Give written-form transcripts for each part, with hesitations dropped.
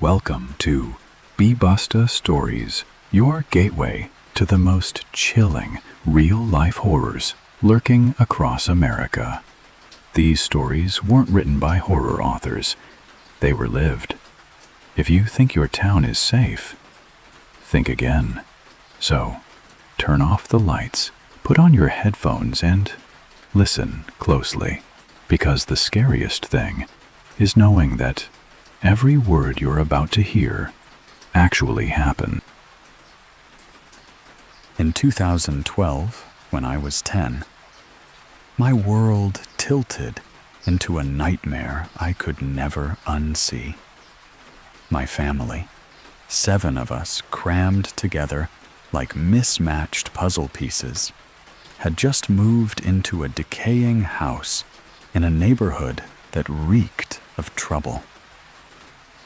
Welcome to Basta Stories, your gateway to the most chilling, real-life horrors lurking across America. These stories weren't written by horror authors. They were lived. If you think your town is safe, think again. So, turn off the lights, put on your headphones, and listen closely, because the scariest thing is knowing that every word you're about to hear actually happened. In 2012, when I was 10, my world tilted into a nightmare I could never unsee. My family, 7 of us crammed together like mismatched puzzle pieces, had just moved into a decaying house in a neighborhood that reeked of trouble.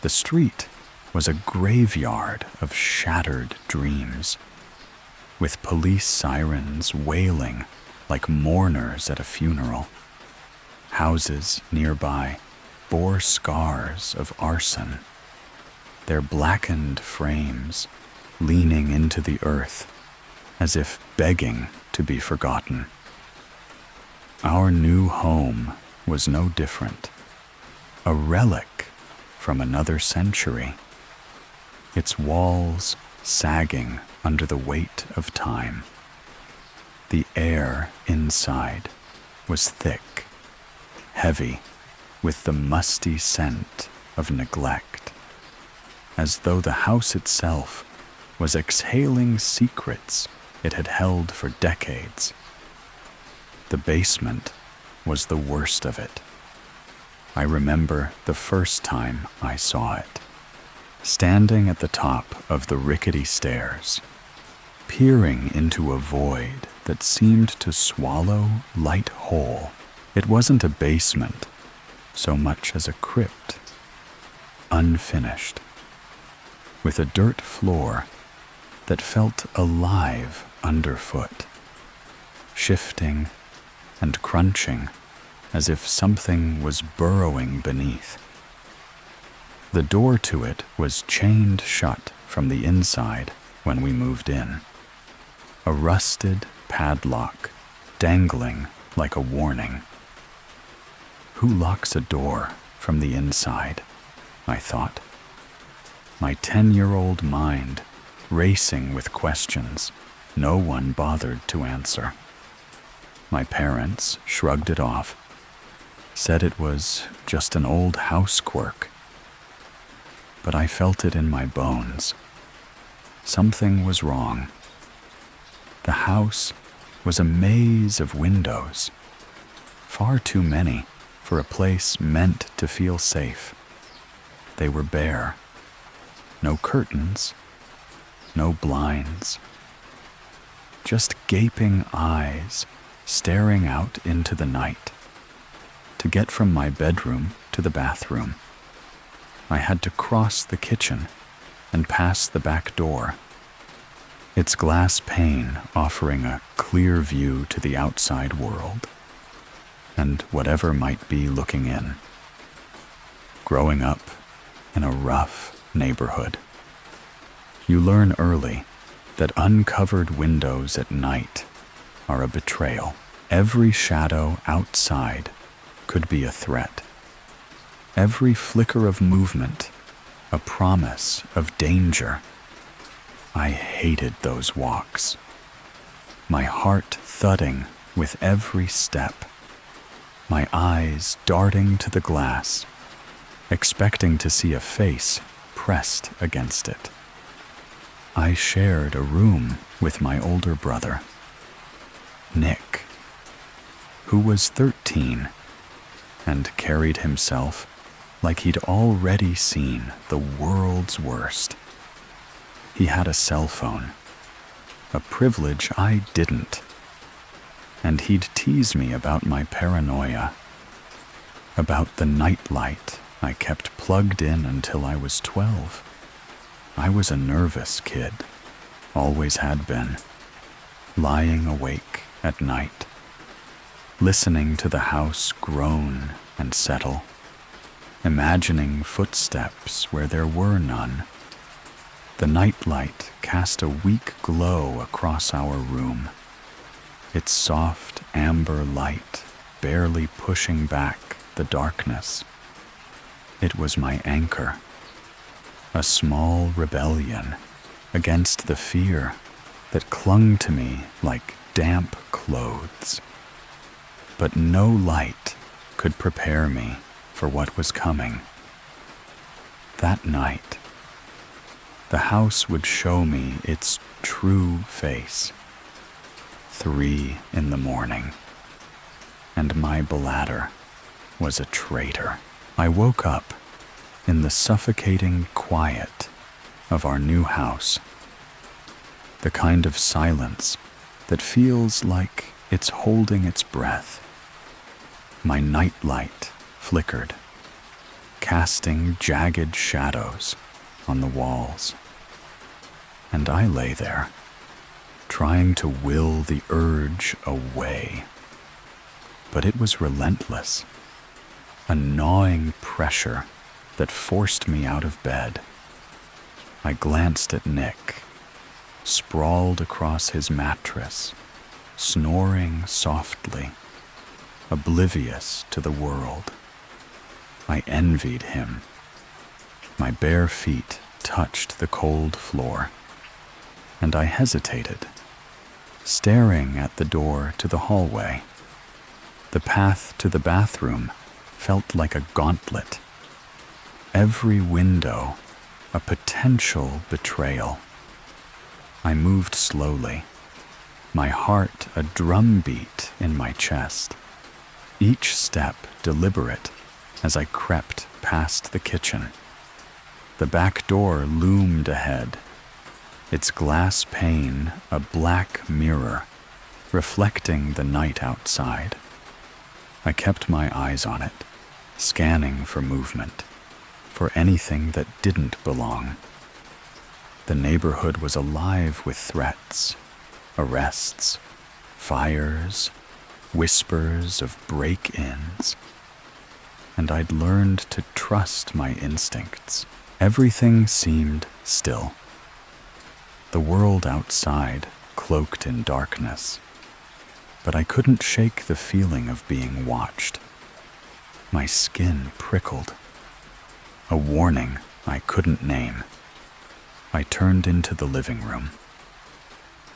The street was a graveyard of shattered dreams, with police sirens wailing like mourners at a funeral. Houses nearby bore scars of arson, their blackened frames leaning into the earth as if begging to be forgotten. Our new home was no different, a relic from another century, its walls sagging under the weight of time. The air inside was thick, heavy, with the musty scent of neglect, as though the house itself was exhaling secrets it had held for decades. The basement was the worst of it. I remember the first time I saw it, standing at the top of the rickety stairs, peering into a void that seemed to swallow light whole. It wasn't a basement so much as a crypt, unfinished, with a dirt floor that felt alive underfoot, shifting and crunching as if something was burrowing beneath. The door to it was chained shut from the inside when we moved in, a rusted padlock dangling like a warning. Who locks a door from the inside? I thought, my 10-year-old mind racing with questions no one bothered to answer. My parents shrugged it off, said it was just an old house quirk. But I felt it in my bones. Something was wrong. The house was a maze of windows, far too many for a place meant to feel safe. They were bare. No curtains, no blinds. Just gaping eyes staring out into the night. To get from my bedroom to the bathroom, I had to cross the kitchen and pass the back door, its glass pane offering a clear view to the outside world and whatever might be looking in. Growing up in a rough neighborhood, you learn early that uncovered windows at night are a betrayal. Every shadow outside could be a threat. Every flicker of movement, a promise of danger. I hated those walks, my heart thudding with every step, my eyes darting to the glass, expecting to see a face pressed against it. I shared a room with my older brother, Nick, who was 13 and carried himself like he'd already seen the world's worst. He had a cell phone, a privilege I didn't, and he'd tease me about my paranoia, about the nightlight I kept plugged in until I was 12. I was a nervous kid, always had been, lying awake at night, listening to the house groan and settle, imagining footsteps where there were none. The nightlight cast a weak glow across our room, its soft amber light barely pushing back the darkness. It was my anchor, a small rebellion against the fear that clung to me like damp clothes. But no light could prepare me for what was coming. That night, the house would show me its true face. 3 in the morning, and my bladder was a traitor. I woke up in the suffocating quiet of our new house, the kind of silence that feels like it's holding its breath. My nightlight flickered, casting jagged shadows on the walls, and I lay there, trying to will the urge away. But it was relentless, a gnawing pressure that forced me out of bed. I glanced at Nick, sprawled across his mattress, snoring softly, oblivious to the world. I envied him. My bare feet touched the cold floor, and I hesitated, staring at the door to the hallway. The path to the bathroom felt like a gauntlet. Every window a potential betrayal. I moved slowly, my heart a drumbeat in my chest, each step deliberate as I crept past the kitchen. The back door loomed ahead, its glass pane a black mirror, reflecting the night outside. I kept my eyes on it, scanning for movement, for anything that didn't belong. The neighborhood was alive with threats, arrests, fires, whispers of break-ins, and I'd learned to trust my instincts. Everything seemed still. The world outside cloaked in darkness, but I couldn't shake the feeling of being watched. My skin prickled. A warning I couldn't name. I turned into the living room,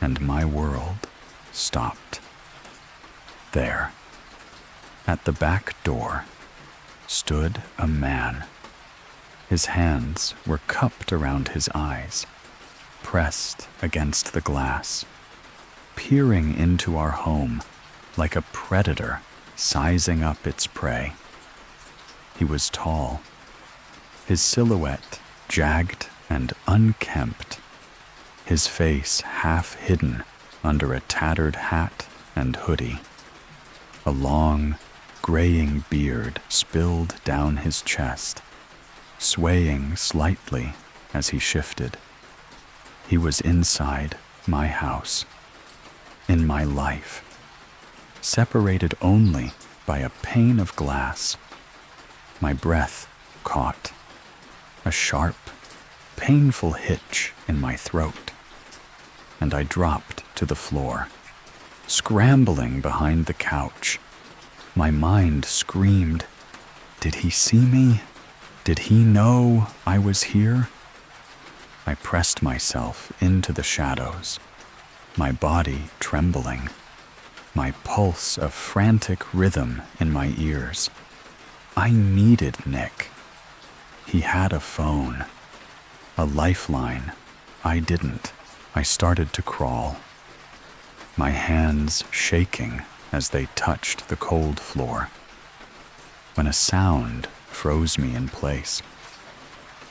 and my world stopped. There, at the back door, stood a man. His hands were cupped around his eyes, pressed against the glass, peering into our home like a predator sizing up its prey. He was tall, his silhouette jagged and unkempt, his face half hidden under a tattered hat and hoodie. A long, graying beard spilled down his chest, swaying slightly as he shifted. He was inside my house, in my life, separated only by a pane of glass. My breath caught, a sharp, painful hitch in my throat, and I dropped to the floor, scrambling behind the couch. My mind screamed, did he see me? Did he know I was here? I pressed myself into the shadows, my body trembling, my pulse a frantic rhythm in my ears. I needed Nick. He had a phone, a lifeline. I didn't. I started to crawl, my hands shaking as they touched the cold floor, when a sound froze me in place.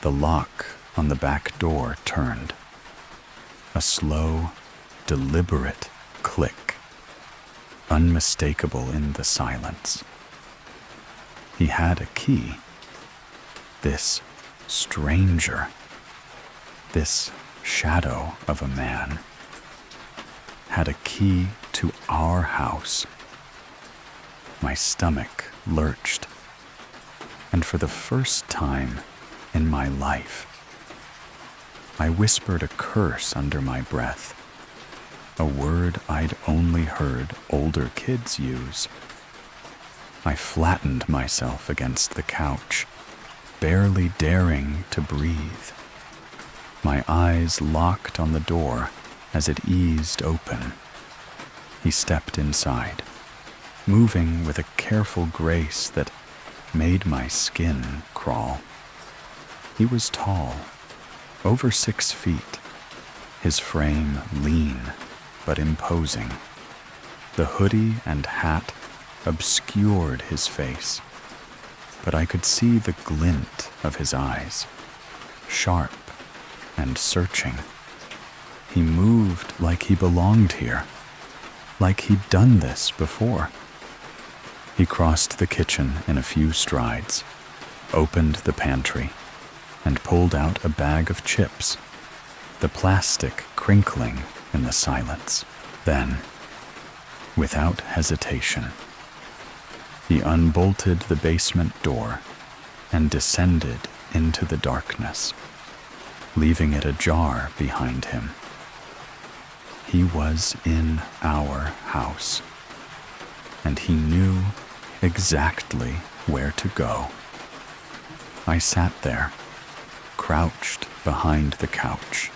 The lock on the back door turned. A slow, deliberate click, unmistakable in the silence. He had a key. This stranger, this shadow of a man, had a key to our house. My stomach lurched. and for the first time in my life, I whispered a curse under my breath, a word I'd only heard older kids use. I flattened myself against the couch, barely daring to breathe. My eyes locked on the door as it eased open. He stepped inside, moving with a careful grace that made my skin crawl. He was tall, over 6 feet, his frame lean but imposing. The hoodie and hat obscured his face, but I could see the glint of his eyes, sharp and searching. He moved like he belonged here, like he'd done this before. He crossed the kitchen in a few strides, opened the pantry, and pulled out a bag of chips, the plastic crinkling in the silence. Then, without hesitation, he unbolted the basement door and descended into the darkness, leaving it ajar behind him. He was in our house, and he knew exactly where to go. I sat there, crouched behind the couch,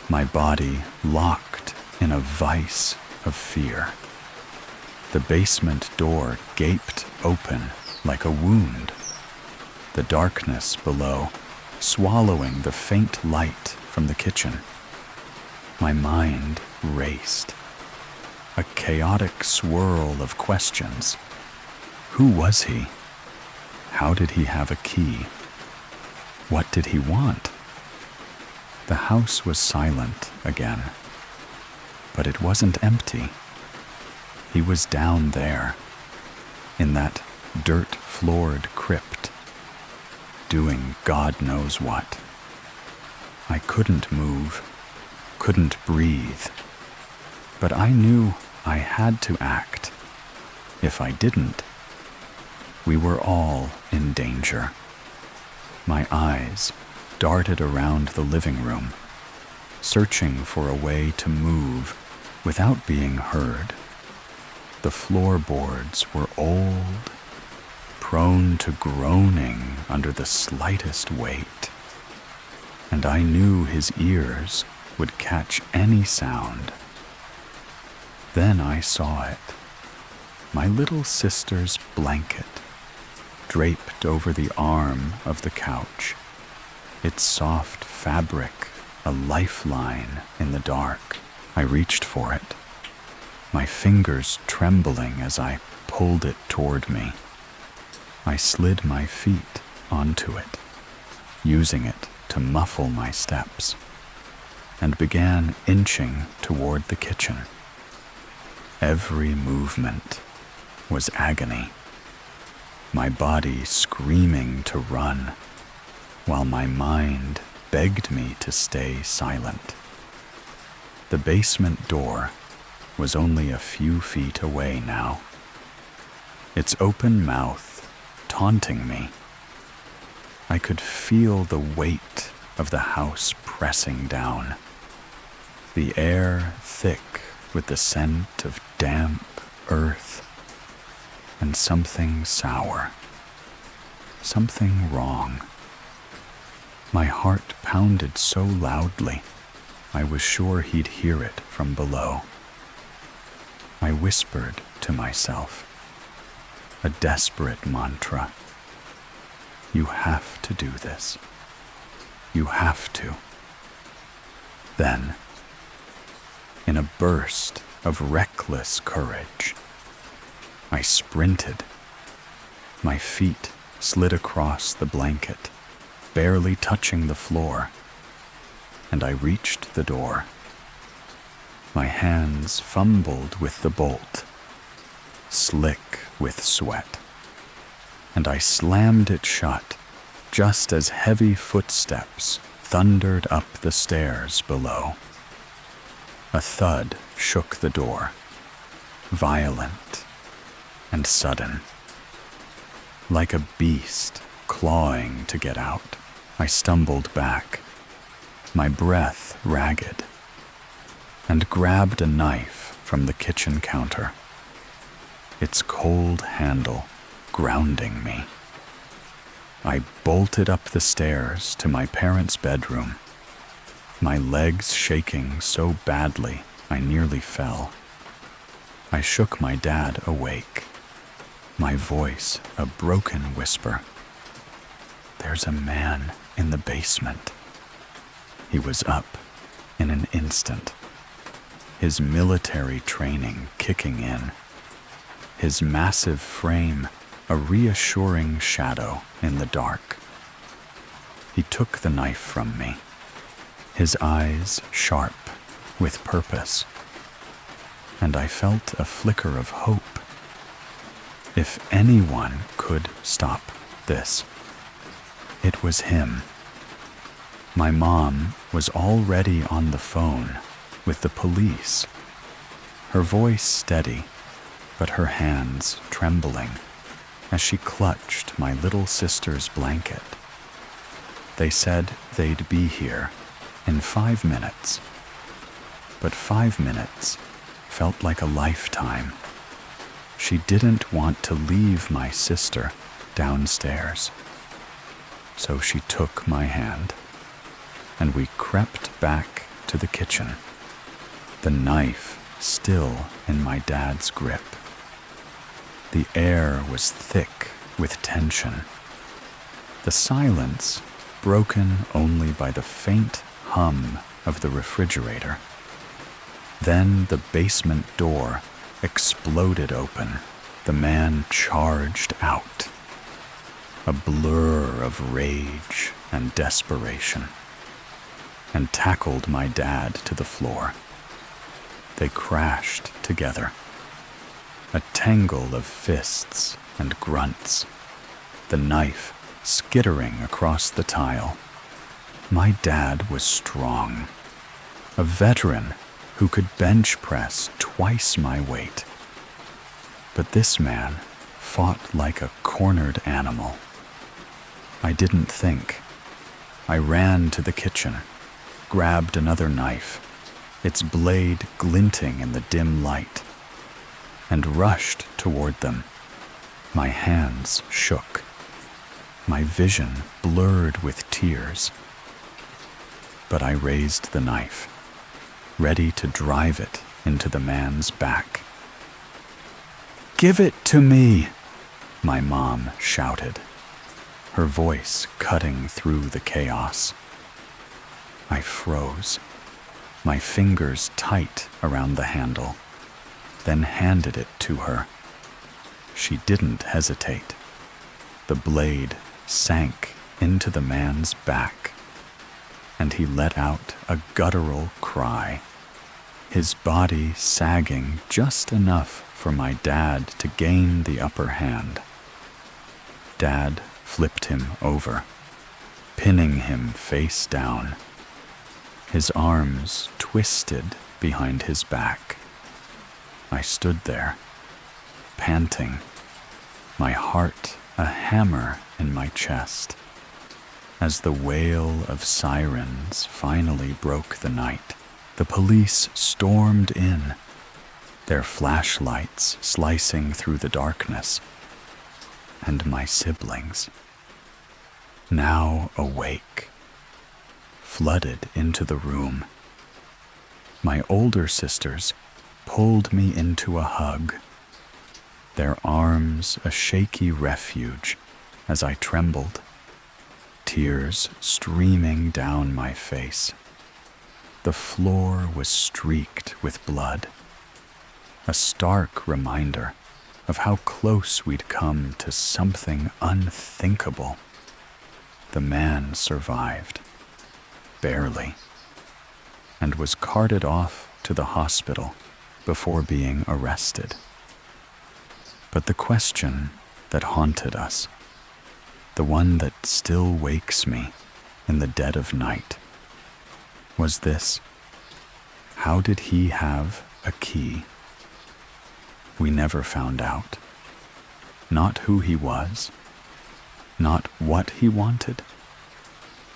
my body locked in a vice of fear. The basement door gaped open like a wound, the darkness below swallowing the faint light from the kitchen. My mind raced, a chaotic swirl of questions. Who was he? How did he have a key? What did he want? The house was silent again, but it wasn't empty. He was down there, in that dirt-floored crypt, doing God knows what. I couldn't move, couldn't breathe, but I knew I had to act. If I didn't, we were all in danger. My eyes darted around the living room, searching for a way to move without being heard. The floorboards were old, prone to groaning under the slightest weight, and I knew his ears would catch any sound. Then I saw it, my little sister's blanket, draped over the arm of the couch, its soft fabric a lifeline in the dark. I reached for it, my fingers trembling as I pulled it toward me. I slid my feet onto it, using it to muffle my steps, and began inching toward the kitchen. Every movement was agony, my body screaming to run, while my mind begged me to stay silent. The basement door was only a few feet away now, its open mouth taunting me. I could feel the weight of the house pressing down, the air thick with the scent of damp earth, and something sour, something wrong. My heart pounded so loudly, I was sure he'd hear it from below. I whispered to myself, a desperate mantra. You have to do this. You have to. Then, in a burst of reckless courage, I sprinted. My feet slid across the blanket, barely touching the floor, and I reached the door. My hands fumbled with the bolt, slick with sweat, and I slammed it shut just as heavy footsteps thundered up the stairs below. A thud shook the door, violent and sudden. Like a beast clawing to get out, I stumbled back, my breath ragged, and grabbed a knife from the kitchen counter, its cold handle grounding me. I bolted up the stairs to my parents' bedroom, my legs shaking so badly I nearly fell. I shook my dad awake, my voice a broken whisper. "There's a man in the basement." He was up in an instant, his military training kicking in, his massive frame a reassuring shadow in the dark. He took the knife from me, his eyes sharp with purpose, and I felt a flicker of hope. If anyone could stop this, it was him. My mom was already on the phone with the police, her voice steady, but her hands trembling as she clutched my little sister's blanket. They said they'd be here in 5 minutes, but 5 minutes felt like a lifetime. She didn't want to leave my sister downstairs, so she took my hand, and we crept back to the kitchen, the knife still in my dad's grip. The air was thick with tension, the silence broken only by the faint hum of the refrigerator. Then the basement door exploded open. The man charged out, a blur of rage and desperation, and tackled my dad to the floor. They crashed together, a tangle of fists and grunts, the knife skittering across the tile. My dad was strong, a veteran who could bench press twice my weight. But this man fought like a cornered animal. I didn't think. I ran to the kitchen, grabbed another knife, its blade glinting in the dim light, and rushed toward them. My hands shook, my vision blurred with tears. But I raised the knife, ready to drive it into the man's back. "Give it to me," my mom shouted, her voice cutting through the chaos. I froze, my fingers tight around the handle, then handed it to her. She didn't hesitate. The blade sank into the man's back, and he let out a guttural cry, his body sagging just enough for my dad to gain the upper hand. Dad flipped him over, pinning him face down, his arms twisted behind his back. I stood there, panting, my heart a hammer in my chest, as the wail of sirens finally broke the night. The police stormed in, their flashlights slicing through the darkness, and my siblings, now awake, flooded into the room. My older sisters pulled me into a hug, their arms a shaky refuge as I trembled, tears streaming down my face. The floor was streaked with blood, a stark reminder of how close we'd come to something unthinkable. The man survived, barely, and was carted off to the hospital before being arrested. But the question that haunted us, the one that still wakes me in the dead of night, was this: how did he have a key? We never found out. Not who he was, not what he wanted,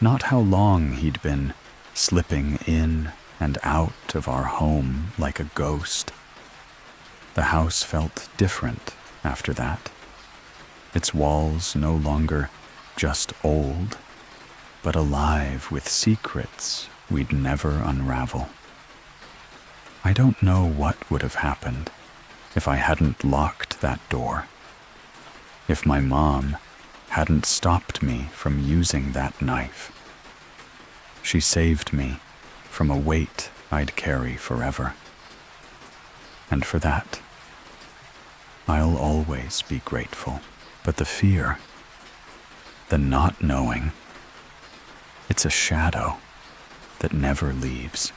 not how long he'd been slipping in and out of our home like a ghost. The house felt different after that. Its walls no longer just old, but alive with secrets we'd never unravel. I don't know what would have happened if I hadn't locked that door, if my mom hadn't stopped me from using that knife. She saved me from a weight I'd carry forever. And for that, I'll always be grateful. But the fear, the not knowing, it's a shadow that never leaves.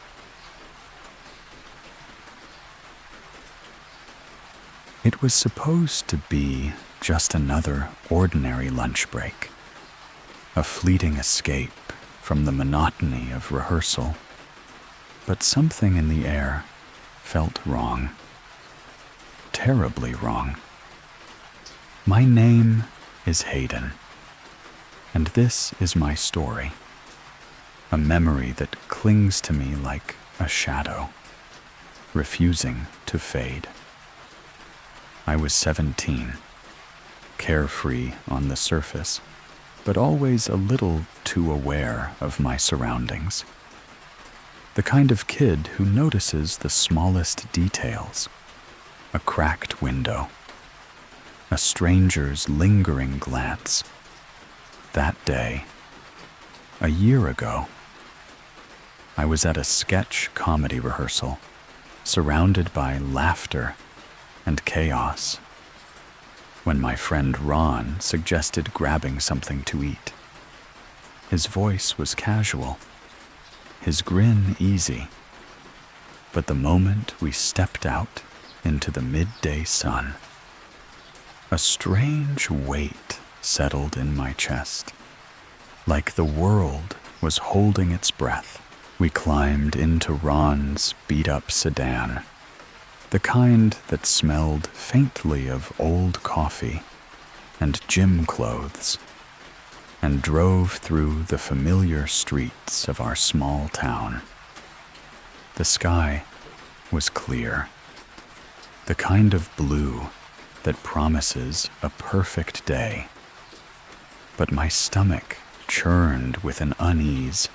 It was supposed to be just another ordinary lunch break, a fleeting escape from the monotony of rehearsal. But something in the air felt wrong, terribly wrong. My name is Hayden, and this is my story, a memory that clings to me like a shadow, refusing to fade. I was 17, carefree on the surface, but always a little too aware of my surroundings. The kind of kid who notices the smallest details, a cracked window, a stranger's lingering glance. That day, a year ago, I was at a sketch comedy rehearsal, surrounded by laughter and chaos, when my friend Ron suggested grabbing something to eat. His voice was casual, his grin easy, but the moment we stepped out into the midday sun, a strange weight settled in my chest, like the world was holding its breath. We climbed into Ron's beat-up sedan, the kind that smelled faintly of old coffee and gym clothes, and drove through the familiar streets of our small town. The sky was clear, the kind of blue that promises a perfect day. But my stomach churned with an unease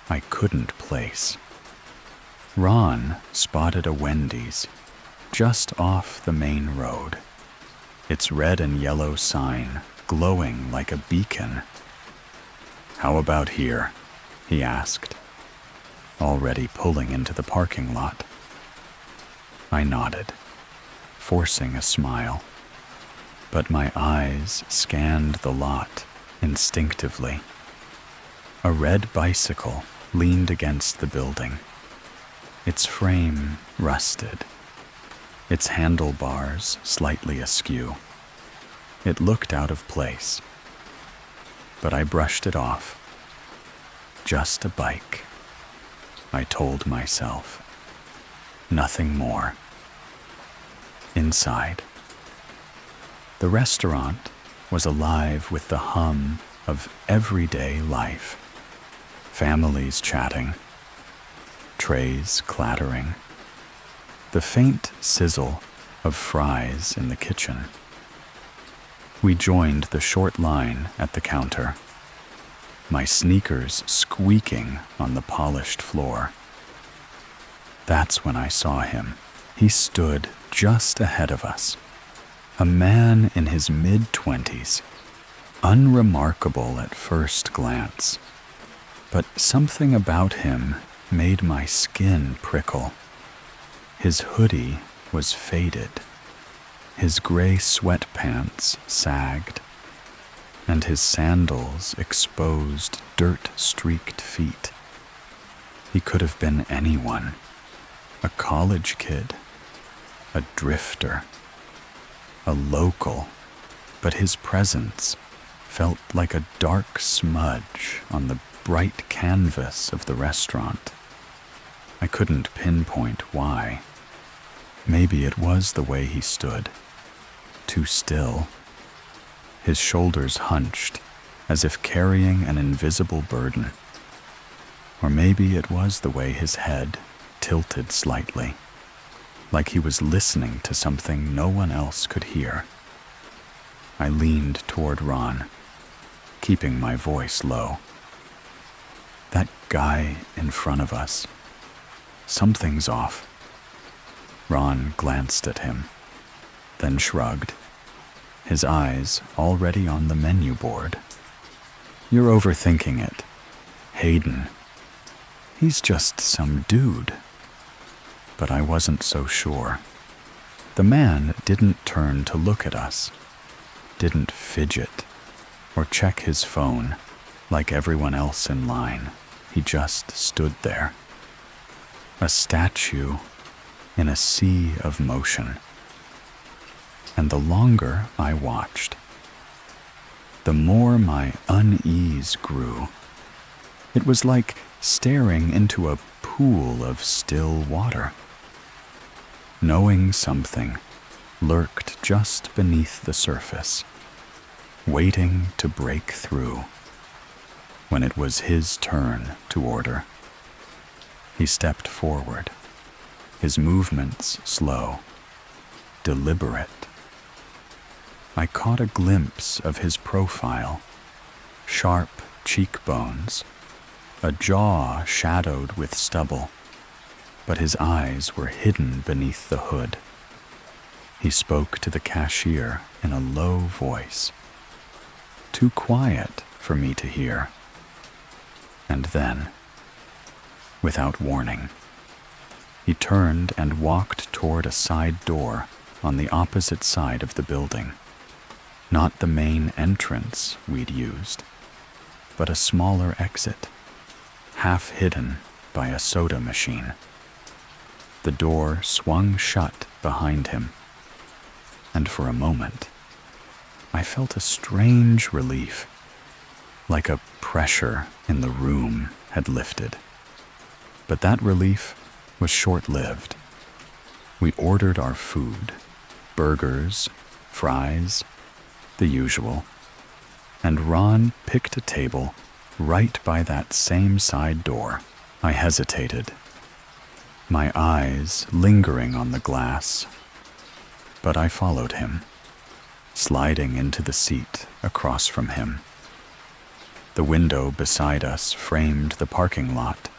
I couldn't place. Ron spotted a Wendy's just off the main road, its red and yellow sign glowing like a beacon. "How about here?" he asked, already pulling into the parking lot. I nodded, forcing a smile, but my eyes scanned the lot instinctively. A red bicycle leaned against the building, its frame rusted, its handlebars slightly askew. It looked out of place, but I brushed it off. Just a bike, I told myself. Nothing more. Inside, the restaurant was alive with the hum of everyday life. Families chatting, trays clattering, the faint sizzle of fries in the kitchen. We joined the short line at the counter, my sneakers squeaking on the polished floor. That's when I saw him. He stood just ahead of us, a man in his mid-20s, unremarkable at first glance, but something about him made my skin prickle. His hoodie was faded, his gray sweatpants sagged, and his sandals exposed dirt-streaked feet. He could have been anyone, a college kid, a drifter, a local, but his presence felt like a dark smudge on the bright canvas of the restaurant. I couldn't pinpoint why. Maybe it was the way he stood, too still, his shoulders hunched as if carrying an invisible burden. Or maybe it was the way his head tilted slightly, like he was listening to something no one else could hear. I leaned toward Ron, keeping my voice low. That guy in front of us, something's off. Ron glanced at him, then shrugged, his eyes already on the menu board. You're overthinking it, Hayden. He's just some dude. But I wasn't so sure. The man didn't turn to look at us, didn't fidget or check his phone like everyone else in line. He just stood there, a statue in a sea of motion. And the longer I watched, the more my unease grew. It was like staring into a pool of still water. Knowing something lurked just beneath the surface, waiting to break through. When it was his turn to order, he stepped forward, his movements slow, deliberate. I caught a glimpse of his profile, sharp cheekbones, a jaw shadowed with stubble, but his eyes were hidden beneath the hood. He spoke to the cashier in a low voice, too quiet for me to hear. And then, without warning, he turned and walked toward a side door on the opposite side of the building. Not the main entrance we'd used, but a smaller exit, half hidden by a soda machine. The door swung shut behind him, and for a moment, I felt a strange relief, like a pressure in the room had lifted. But that relief was short-lived. We ordered our food, burgers, fries, the usual, and Ron picked a table right by that same side door. I hesitated, my eyes lingering on the glass, but I followed him, sliding into the seat across from him. The window beside us framed the parking lot,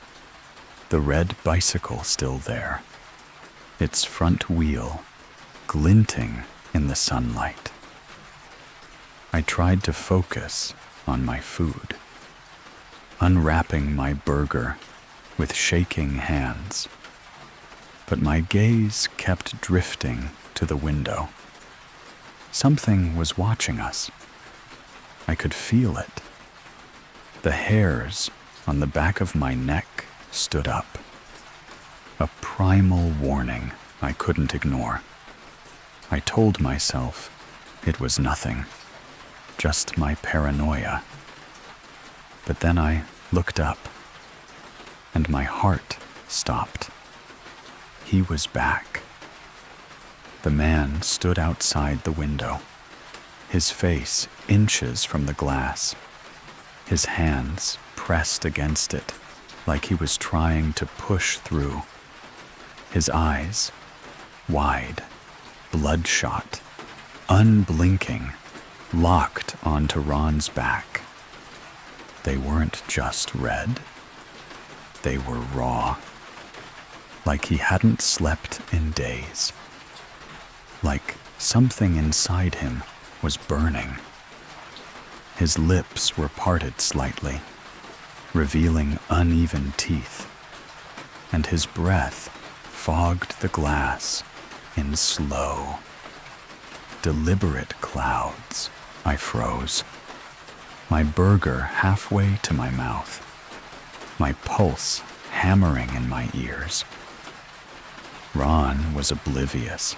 the red bicycle still there, its front wheel glinting in the sunlight. I tried to focus on my food, unwrapping my burger with shaking hands, but my gaze kept drifting to the window. Something was watching us. I could feel it. The hairs on the back of my neck stood up. A primal warning I couldn't ignore. I told myself it was nothing, just my paranoia. But then I looked up, and my heart stopped. He was back. The man stood outside the window, his face inches from the glass, his hands pressed against it like he was trying to push through. His eyes, wide, bloodshot, unblinking, locked onto Ron's back. They weren't just red. They were raw, like he hadn't slept in days, like something inside him was burning. His lips were parted slightly, revealing uneven teeth, and his breath fogged the glass in slow, deliberate clouds. I froze, my burger halfway to my mouth, my pulse hammering in my ears. Ron was oblivious,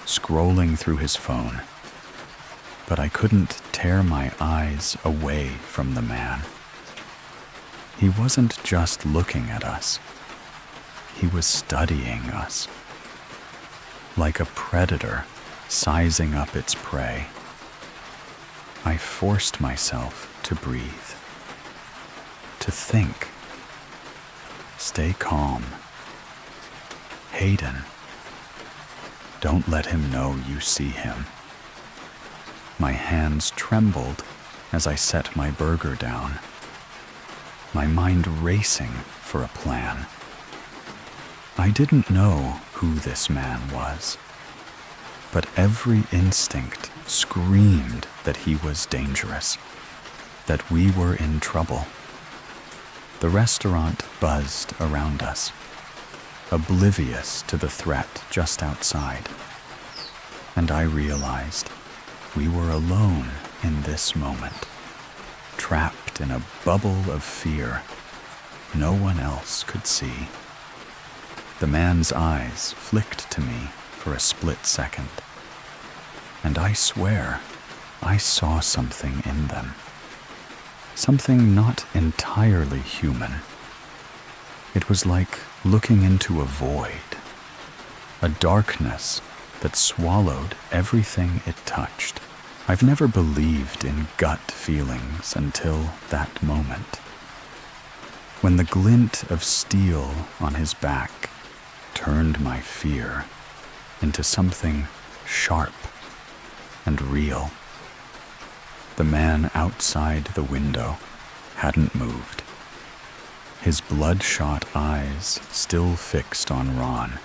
scrolling through his phone, but I couldn't tear my eyes away from the man. He wasn't just looking at us. He was studying us, like a predator sizing up its prey. I forced myself to to breathe, to think. Stay calm. Hayden, don't let him know you see him. My hands trembled as I set my burger down, my mind racing for a plan. I didn't know who this man was, but every instinct screamed that he was dangerous, that we were in trouble. The restaurant buzzed around us, oblivious to the threat just outside, and I realized we were alone in this moment, trapped in a bubble of fear no one else could see. The man's eyes flicked to me for a split second, and I swear I saw something in them, something not entirely human. It was like looking into a void, a darkness that swallowed everything it touched. I've never believed in gut feelings until that moment, when the glint of steel on his back turned my fear into something sharp and real. The man outside the window hadn't moved, his bloodshot eyes still fixed on Ron,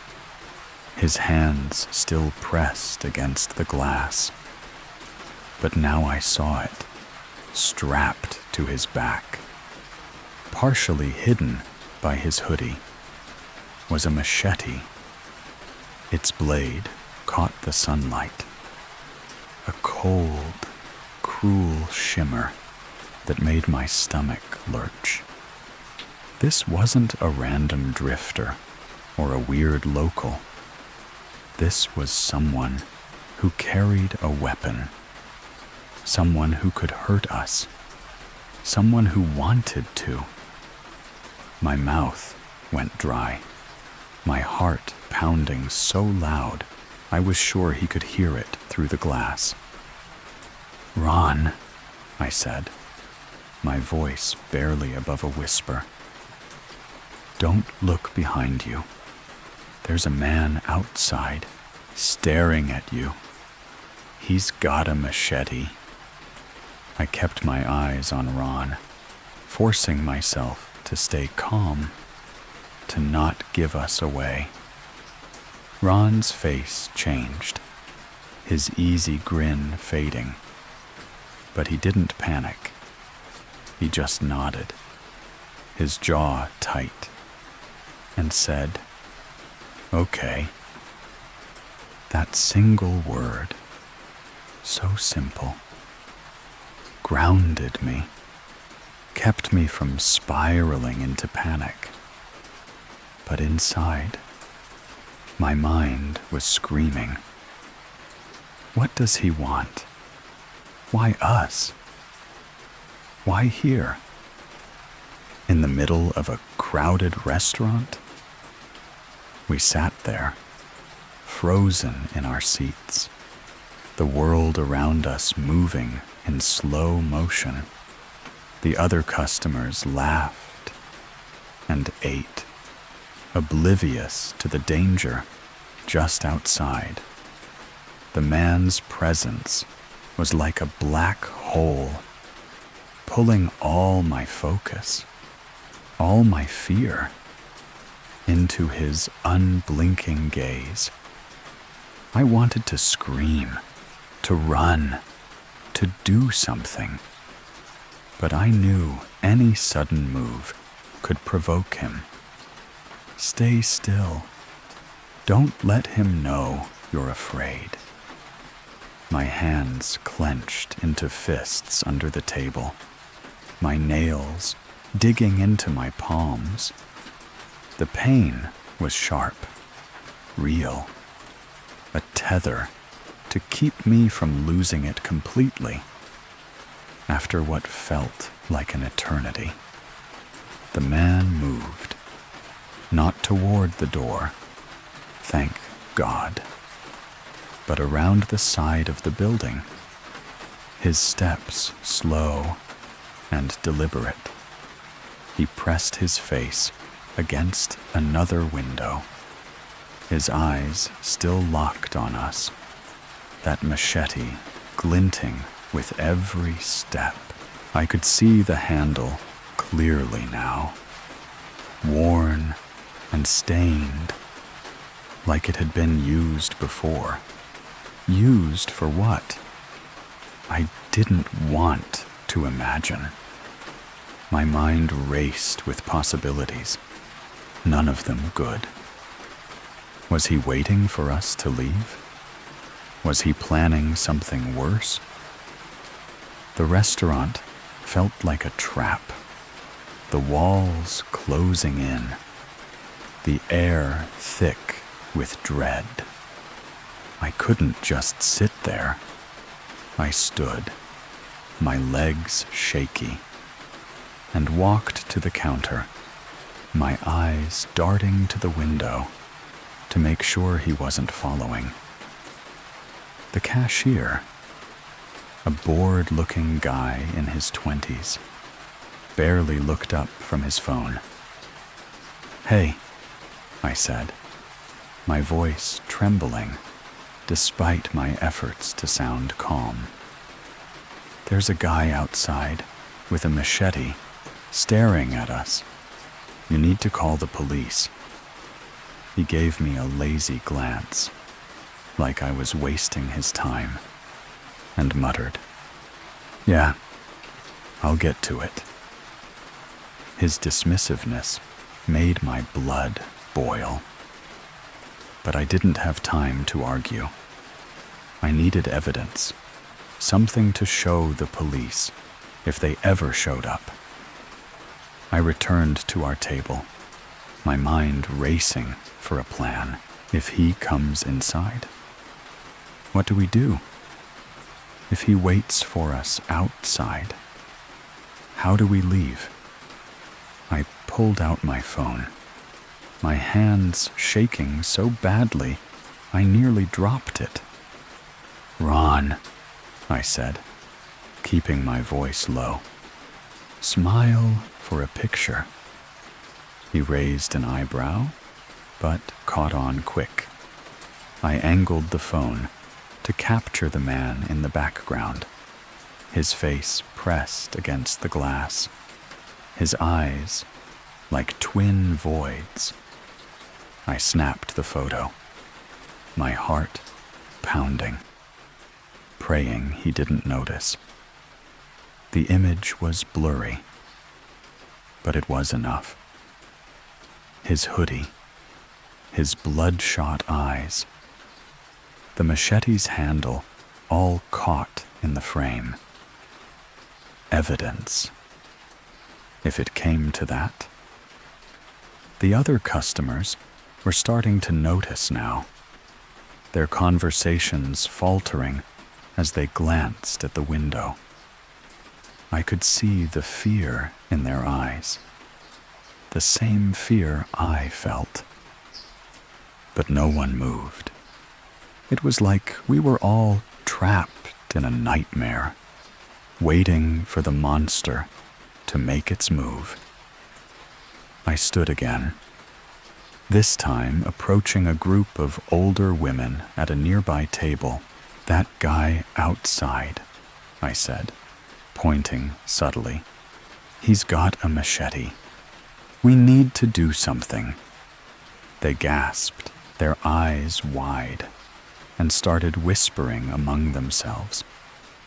his hands still pressed against the glass. But now I saw it, strapped to his back, partially hidden by his hoodie, was a machete. Its blade caught the sunlight, a cold, cruel shimmer that made my stomach lurch. This wasn't a random drifter or a weird local. This was someone who carried a weapon, someone who could hurt us, someone who wanted to. My mouth went dry, my heart pounding so loud I was sure he could hear it through the glass. "Ron," I said, my voice barely above a whisper. "Don't look behind you. There's a man outside, staring at you. He's got a machete." I kept my eyes on Ron, forcing myself to stay calm, to not give us away. Ron's face changed, his easy grin fading. But he didn't panic. He just nodded, his jaw tight, and said, "Okay." That single word, so simple, grounded me, kept me from spiraling into panic. But inside, my mind was screaming. What does he want? Why us? Why here? In the middle of a crowded restaurant? We sat there, frozen in our seats, the world around us moving in slow motion. The other customers laughed and ate, oblivious to the danger just outside. The man's presence was like a black hole, pulling all my focus, all my fear, into his unblinking gaze. I wanted to scream, to run, to do something, but I knew any sudden move could provoke him. Stay still. Don't let him know you're afraid. My hands clenched into fists under the table, my nails digging into my palms. The pain was sharp, real, a tether to keep me from losing it completely. After what felt like an eternity, the man moved, not toward the door, thank God, but around the side of the building, his steps slow, and deliberate. He pressed his face against another window, his eyes still locked on us, that machete glinting with every step. I could see the handle clearly now, worn and stained, like it had been used before. Used for what? I didn't want to imagine. My mind raced with possibilities, none of them good. Was he waiting for us to leave? Was he planning something worse? The restaurant felt like a trap, the walls closing in, the air thick with dread. I couldn't just sit there. I stood, my legs shaky, and walked to the counter, my eyes darting to the window to make sure he wasn't following. The cashier, a bored-looking guy in his 20s, barely looked up from his phone. "Hey," I said, my voice trembling despite my efforts to sound calm. "There's a guy outside with a machete staring at us. You need to call the police." He gave me a lazy glance, like I was wasting his time, and muttered, "Yeah, I'll get to it." His dismissiveness made my blood boil. But I didn't have time to argue. I needed evidence, something to show the police if they ever showed up. I returned to our table, my mind racing for a plan. If he comes inside, what do we do? If he waits for us outside, how do we leave? I pulled out my phone, my hands shaking so badly I nearly dropped it. "Ron," I said, keeping my voice low, "smile for a picture." He raised an eyebrow, but caught on quick. I angled the phone to capture the man in the background, his face pressed against the glass, his eyes like twin voids. I snapped the photo, my heart pounding, praying he didn't notice. The image was blurry, but it was enough. His hoodie, his bloodshot eyes, the machete's handle all caught in the frame. Evidence, if it came to that. The other customers were starting to notice now, their conversations faltering as they glanced at the window. I could see the fear in their eyes, the same fear I felt. But no one moved. It was like we were all trapped in a nightmare, waiting for the monster to make its move. I stood again, this time approaching a group of older women at a nearby table. "That guy outside," I said, pointing subtly. "He's got a machete. We need to do something." They gasped, their eyes wide, and started whispering among themselves,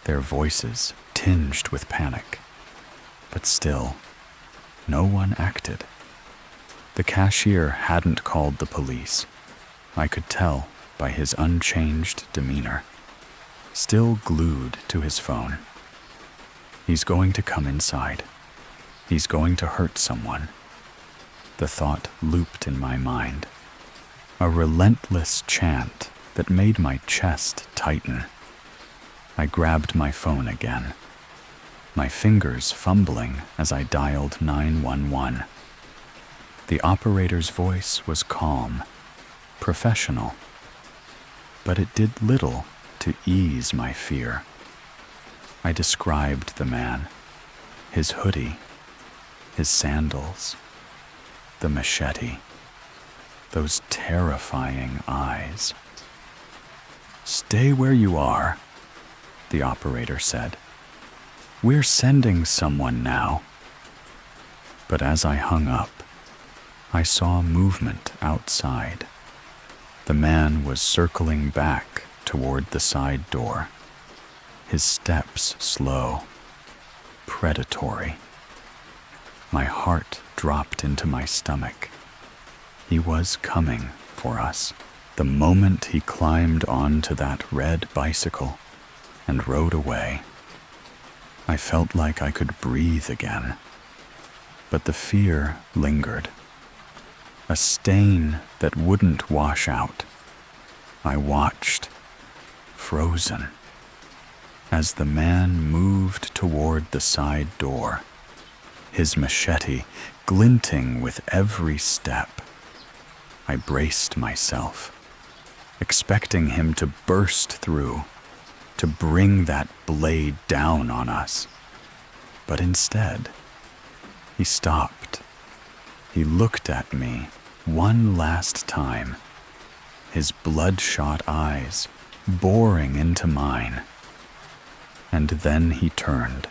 their voices tinged with panic. But still, no one acted. The cashier hadn't called the police. I could tell by his unchanged demeanor, still glued to his phone. He's going to come inside. He's going to hurt someone. The thought looped in my mind, a relentless chant that made my chest tighten. I grabbed my phone again, my fingers fumbling as I dialed 911. The operator's voice was calm, professional, but it did little to ease my fear. I described the man, His hoodie, his sandals, the machete, those terrifying eyes. "Stay where you are," the operator said. "We're sending someone now." But as I hung up, I saw movement outside. The man was circling back toward the side door, his steps slow, predatory. My heart dropped into my stomach. He was coming for us. The moment he climbed onto that red bicycle and rode away, I felt like I could breathe again. But the fear lingered, a stain that wouldn't wash out. I watched, frozen, as the man moved toward the side door, his machete glinting with every step. I braced myself, expecting him to burst through, to bring that blade down on us. But instead, he stopped. He looked at me one last time, his bloodshot eyes boring into mine. And then he turned,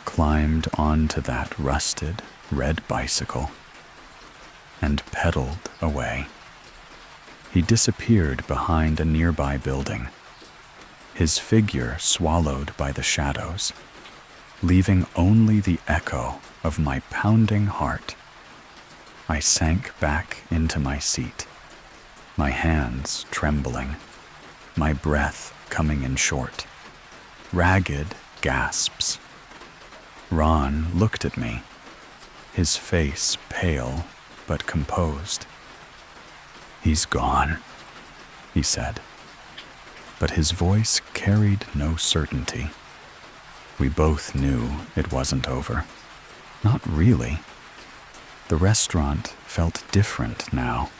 climbed onto that rusted red bicycle, and pedaled away. He disappeared behind a nearby building, his figure swallowed by the shadows, leaving only the echo of my pounding heart. I sank back into my seat, my hands trembling, my breath coming in short, ragged gasps. Ron looked at me, his face pale but composed. "He's gone," he said, but his voice carried no certainty. We both knew it wasn't over. Not really. The restaurant felt different now.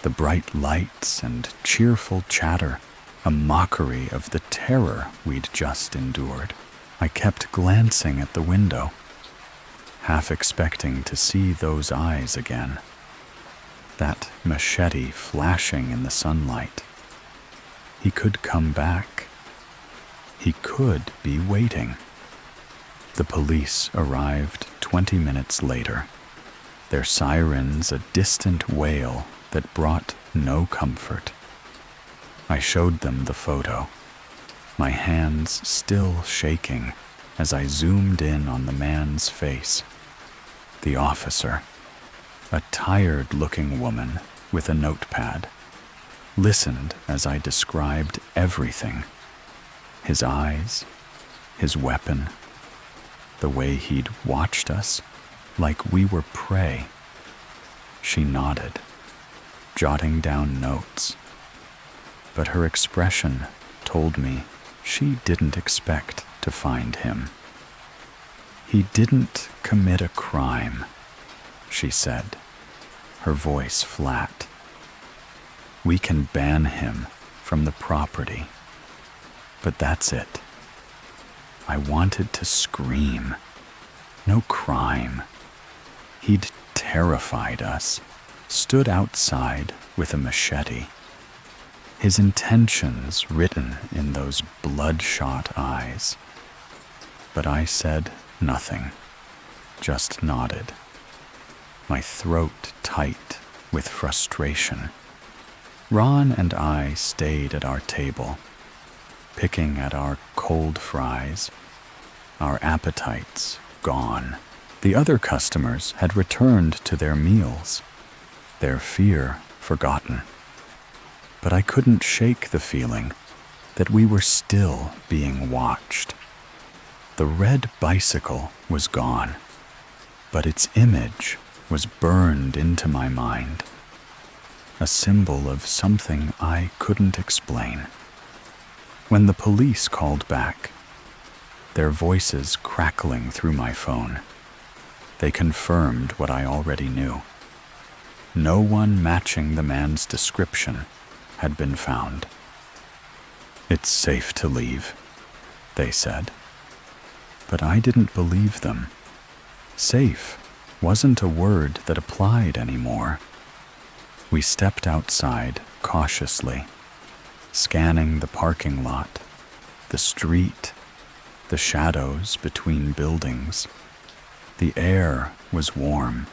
The bright lights and cheerful chatter, a mockery of the terror we'd just endured. I kept glancing at the window, half expecting to see those eyes again, that machete flashing in the sunlight. He could come back. He could be waiting. The police arrived 20 minutes later, their sirens a distant wail that brought no comfort. I showed them the photo, my hands still shaking as I zoomed in on the man's face. The officer, a tired-looking woman with a notepad, listened as I described everything. His eyes, his weapon, the way he'd watched us like we were prey. She nodded, jotting down notes, but her expression told me she didn't expect to find him. "He didn't commit a crime," she said, her voice flat. "We can ban him from the property, but that's it." I wanted to scream. No crime. He'd terrified us, stood outside with a machete, his intentions written in those bloodshot eyes. But I said nothing, just nodded, my throat tight with frustration. Ron and I stayed at our table, picking at our cold fries, our appetites gone. The other customers had returned to their meals, their fear forgotten. But I couldn't shake the feeling that we were still being watched. The red bicycle was gone, but its image was burned into my mind, a symbol of something I couldn't explain. When the police called back, their voices crackling through my phone, they confirmed what I already knew. No one matching the man's description had been found. "It's safe to leave," they said. But I didn't believe them. Safe wasn't a word that applied anymore. We stepped outside cautiously, scanning the parking lot, the street, the shadows between buildings. The air was warm,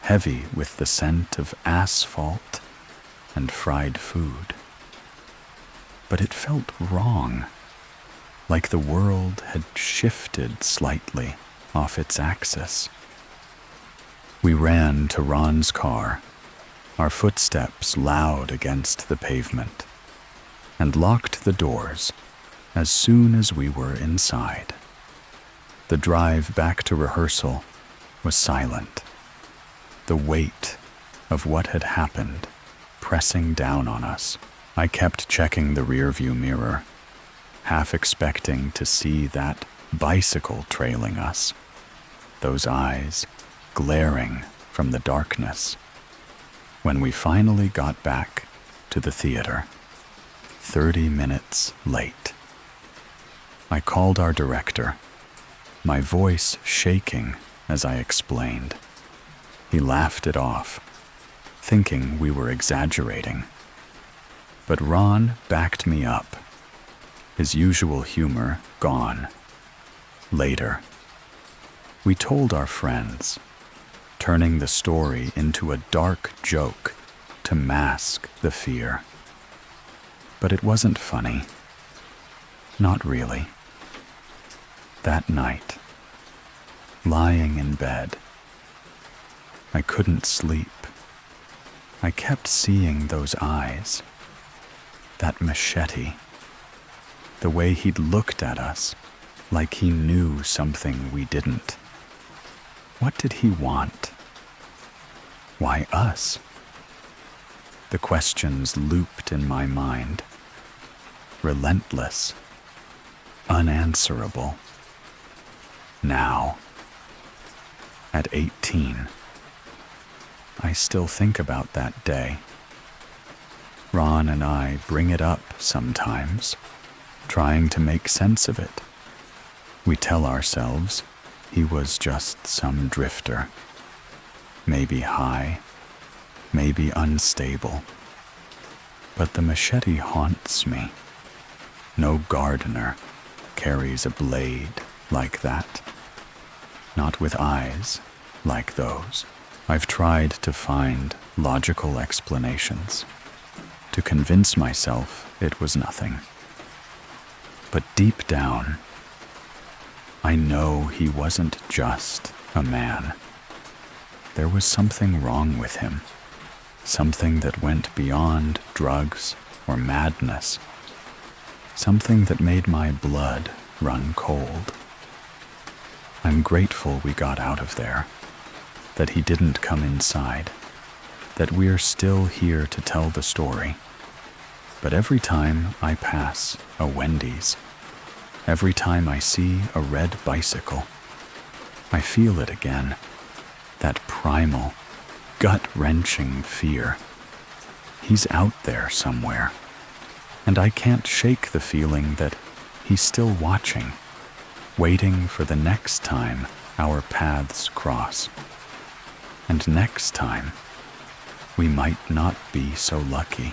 heavy with the scent of asphalt and fried food. But it felt wrong, like the world had shifted slightly off its axis. We ran to Ron's car, our footsteps loud against the pavement, and locked the doors as soon as we were inside. The drive back to rehearsal was silent, the weight of what had happened pressing down on us. I kept checking the rearview mirror, half expecting to see that bicycle trailing us, those eyes glaring from the darkness. When we finally got back to the theater, 30 minutes late, I called our director, my voice shaking as I explained. He laughed it off, thinking we were exaggerating. But Ron backed me up, his usual humor gone. Later, we told our friends, turning the story into a dark joke to mask the fear. But it wasn't funny. Not really. That night, lying in bed, I couldn't sleep. I kept seeing those eyes, that machete, the way he'd looked at us like he knew something we didn't. What did he want? Why us? The questions looped in my mind, relentless, unanswerable. Now, at 18, I still think about that day. Ron and I bring it up sometimes, trying to make sense of it. We tell ourselves he was just some drifter, maybe high, maybe unstable. But the machete haunts me. No gardener carries a blade like that, not with eyes like those. I've tried to find logical explanations, to convince myself it was nothing. But deep down, I know he wasn't just a man. There was something wrong with him, something that went beyond drugs or madness, something that made my blood run cold. I'm grateful we got out of there, that he didn't come inside, that we're still here to tell the story. But every time I pass a Wendy's, every time I see a red bicycle, I feel it again, that primal, gut-wrenching fear. He's out there somewhere, and I can't shake the feeling that he's still watching, waiting for the next time our paths cross. And next time, we might not be so lucky.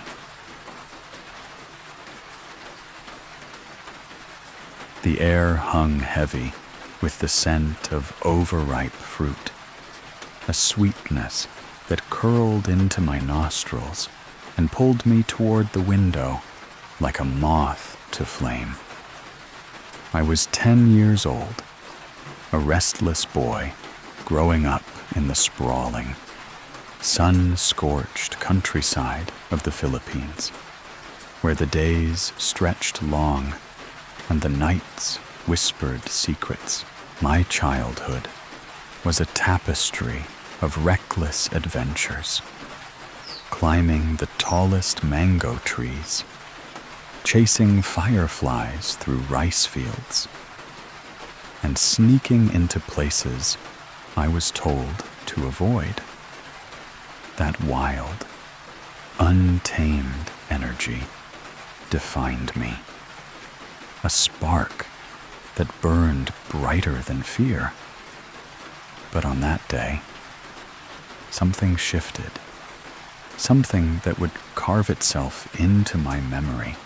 The air hung heavy with the scent of overripe fruit, a sweetness that curled into my nostrils and pulled me toward the window like a moth to flame. I was 10 years old, a restless boy growing up in the sprawling, sun-scorched countryside of the Philippines, where the days stretched long and the nights whispered secrets. My childhood was a tapestry of reckless adventures, climbing the tallest mango trees, chasing fireflies through rice fields, and sneaking into places I was told to avoid. That wild, untamed energy defined me. A spark that burned brighter than fear. But on that day, something shifted, something that would carve itself into my memory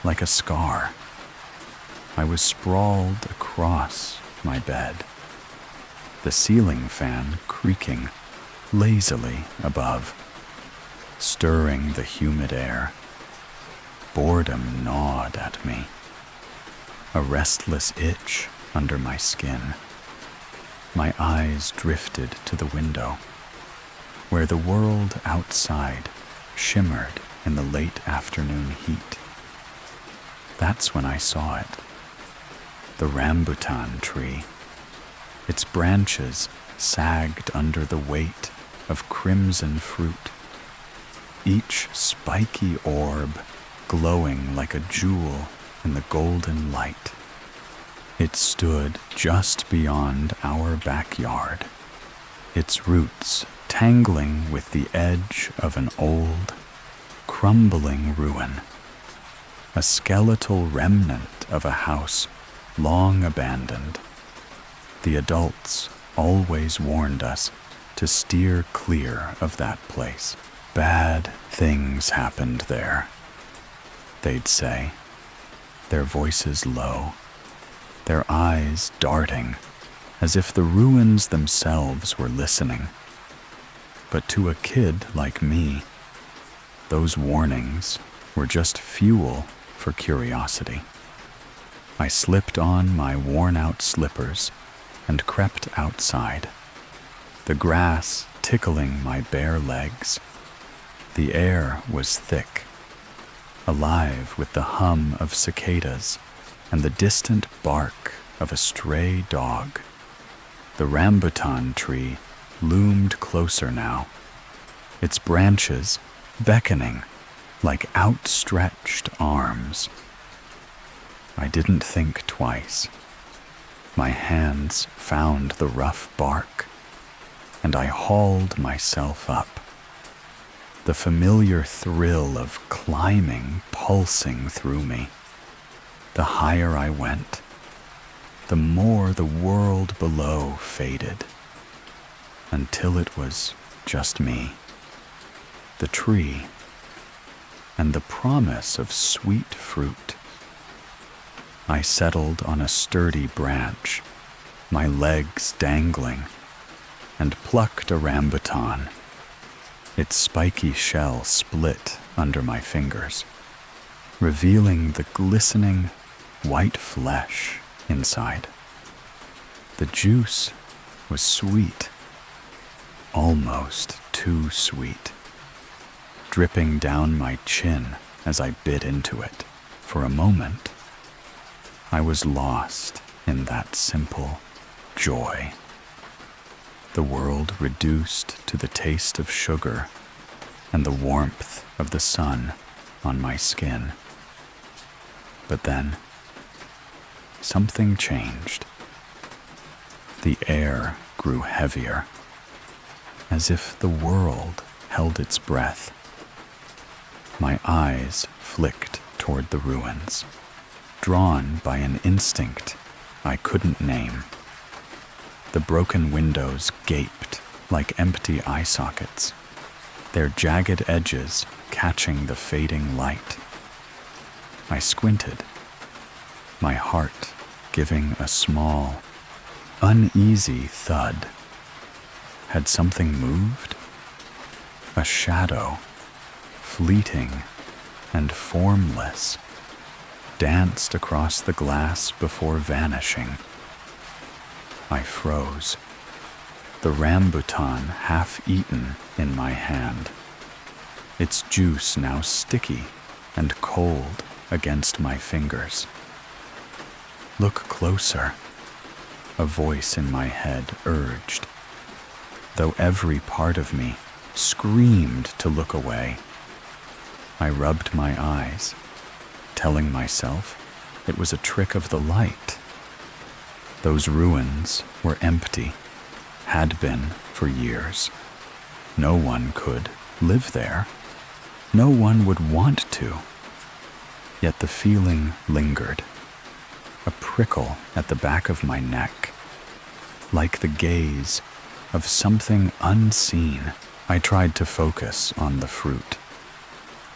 like a scar. I was sprawled across my bed, the ceiling fan creaking lazily above, stirring the humid air. Boredom gnawed at me, a restless itch under my skin. My eyes drifted to the window, where the world outside shimmered in the late afternoon heat. That's when I saw it. The rambutan tree. Its branches sagged under the weight of crimson fruit, each spiky orb glowing like a jewel in the golden light. It stood just beyond our backyard, its roots tangling with the edge of an old, crumbling ruin, a skeletal remnant of a house long abandoned. The adults always warned us to steer clear of that place. Bad things happened there, they'd say, their voices low, their eyes darting as if the ruins themselves were listening. But to a kid like me, those warnings were just fuel for curiosity. I slipped on my worn-out slippers and crept outside, the grass tickling my bare legs. The air was thick, alive with the hum of cicadas and the distant bark of a stray dog. The rambutan tree loomed closer now, its branches beckoning like outstretched arms. I didn't think twice. My hands found the rough bark, and I hauled myself up, the familiar thrill of climbing pulsing through me. The higher I went, the more the world below faded, until it was just me, the tree, and the promise of sweet fruit. I settled on a sturdy branch, my legs dangling, and plucked a rambutan. Its spiky shell split under my fingers, revealing the glistening white flesh inside. The juice was sweet, almost too sweet, dripping down my chin as I bit into it. For a moment, I was lost in that simple joy. The world reduced to the taste of sugar and the warmth of the sun on my skin. But then, something changed. The air grew heavier, as if the world held its breath. My eyes flicked toward the ruins, drawn by an instinct I couldn't name. The broken windows gaped like empty eye sockets, their jagged edges catching the fading light. I squinted, my heart giving a small, uneasy thud. Had something moved? A shadow, fleeting and formless, danced across the glass before vanishing. I froze, the rambutan half-eaten in my hand, its juice now sticky and cold against my fingers. Look closer, a voice in my head urged, though every part of me screamed to look away. I rubbed my eyes, telling myself it was a trick of the light. Those ruins were empty, had been for years. No one could live there. No one would want to. Yet the feeling lingered, a prickle at the back of my neck, like the gaze of something unseen. I tried to focus on the fruit,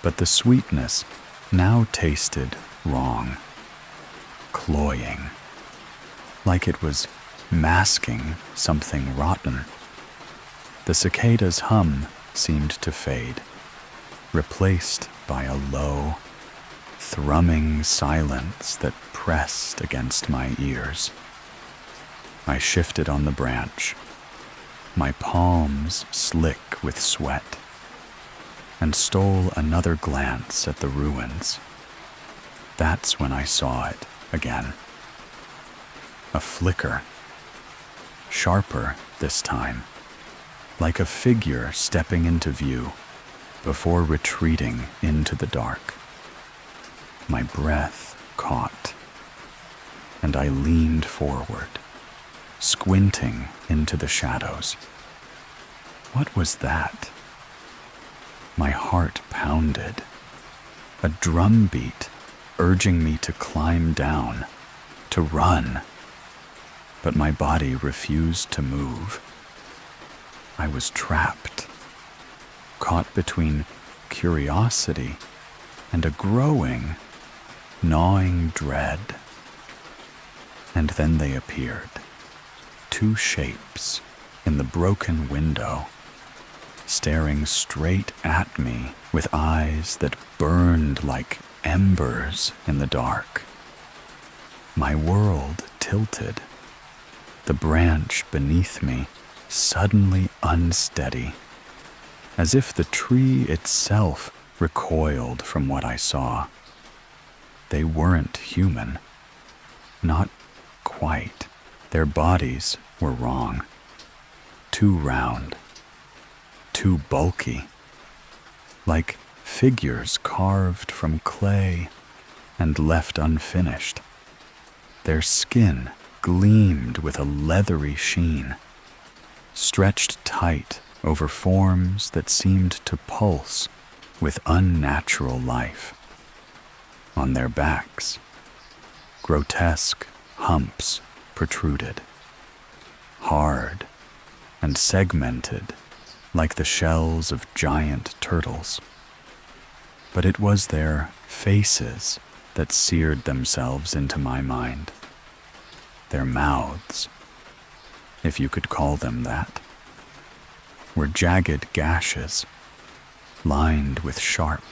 but the sweetness now tasted wrong, cloying, like it was masking something rotten. The cicada's hum seemed to fade, replaced by a low, thrumming silence that pressed against my ears. I shifted on the branch, my palms slick with sweat, and stole another glance at the ruins. That's when I saw it again. A flicker, sharper this time, like a figure stepping into view before retreating into the dark. My breath caught, and I leaned forward, squinting into the shadows. What was that? My heart pounded, a drumbeat urging me to climb down, to run. But my body refused to move. I was trapped, caught between curiosity and a growing, gnawing dread. And then they appeared, two shapes in the broken window, staring straight at me with eyes that burned like embers in the dark. My world tilted, the branch beneath me suddenly unsteady, as if the tree itself recoiled from what I saw. They weren't human, not quite. Their bodies were wrong, too round, too bulky, like figures carved from clay and left unfinished. Their skin gleamed with a leathery sheen, stretched tight over forms that seemed to pulse with unnatural life. On their backs, grotesque humps protruded, hard and segmented like the shells of giant turtles. But it was their faces that seared themselves into my mind. Their mouths, if you could call them that, were jagged gashes, lined with sharp,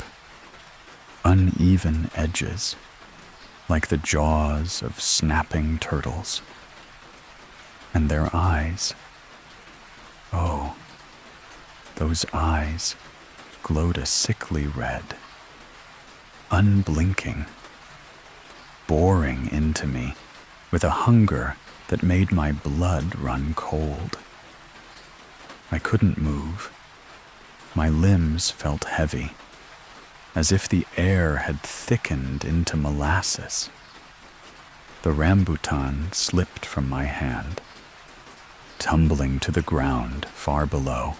uneven edges, like the jaws of snapping turtles. And their eyes, oh, those eyes glowed a sickly red, unblinking, boring into me with a hunger that made my blood run cold. I couldn't move. My limbs felt heavy, as if the air had thickened into molasses. The rambutan slipped from my hand, tumbling to the ground far below,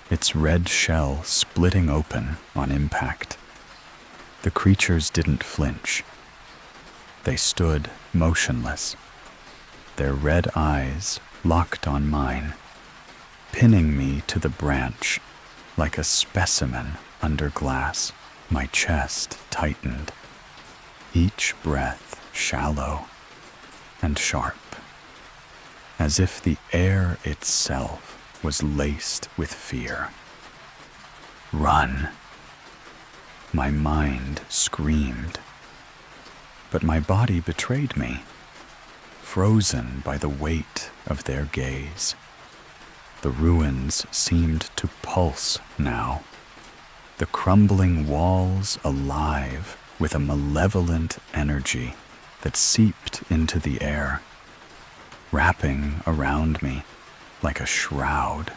its red shell splitting open on impact. The creatures didn't flinch. They stood motionless, their red eyes locked on mine, pinning me to the branch like a specimen under glass. My chest tightened, each breath shallow and sharp, as if the air itself was laced with fear. Run! My mind screamed, but my body betrayed me, frozen by the weight of their gaze. The ruins seemed to pulse now, the crumbling walls alive with a malevolent energy that seeped into the air, wrapping around me like a shroud.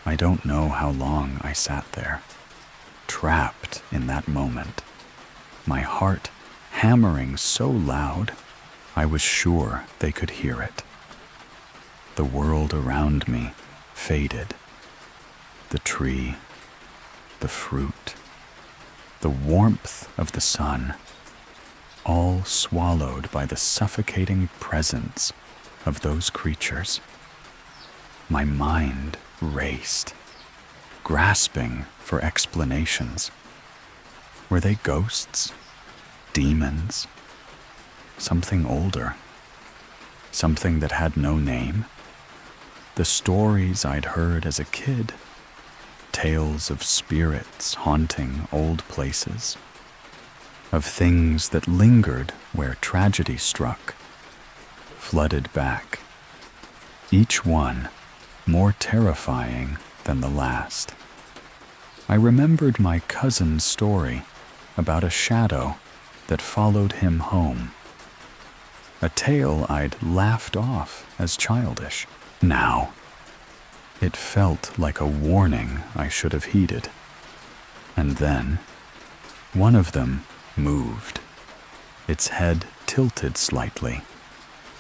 I don't know how long I sat there, trapped in that moment, my heart hammering so loud I was sure they could hear it. The world around me faded. The tree, the fruit, the warmth of the sun, all swallowed by the suffocating presence of those creatures. My mind raced, grasping for explanations. Were they ghosts? Demons? Something older? Something that had no name? The stories I'd heard as a kid? Tales of spirits haunting old places? Of things that lingered where tragedy struck, flooded back, each one more terrifying than the last. I remembered my cousin's story about a shadow that followed him home, a tale I'd laughed off as childish. Now, it felt like a warning I should have heeded. And then, one of them moved, its head tilted slightly,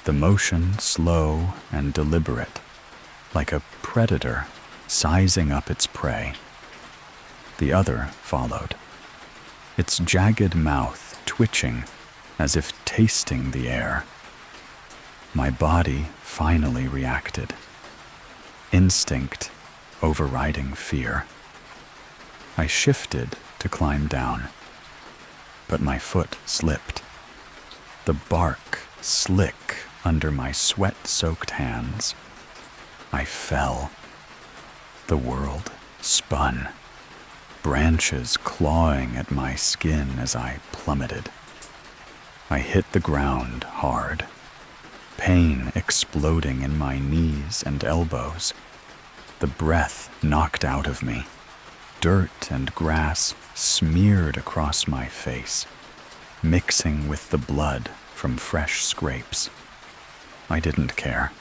the motion slow and deliberate, like a predator sizing up its prey. The other followed, its jagged mouth twitching as if tasting the air. My body finally reacted, instinct overriding fear. I shifted to climb down, but my foot slipped. The bark slick under my sweat-soaked hands. I fell. The world spun, branches clawing at my skin as I plummeted. I hit the ground hard, pain exploding in my knees and elbows, the breath knocked out of me, dirt and grass smeared across my face, mixing with the blood from fresh scrapes. I didn't care.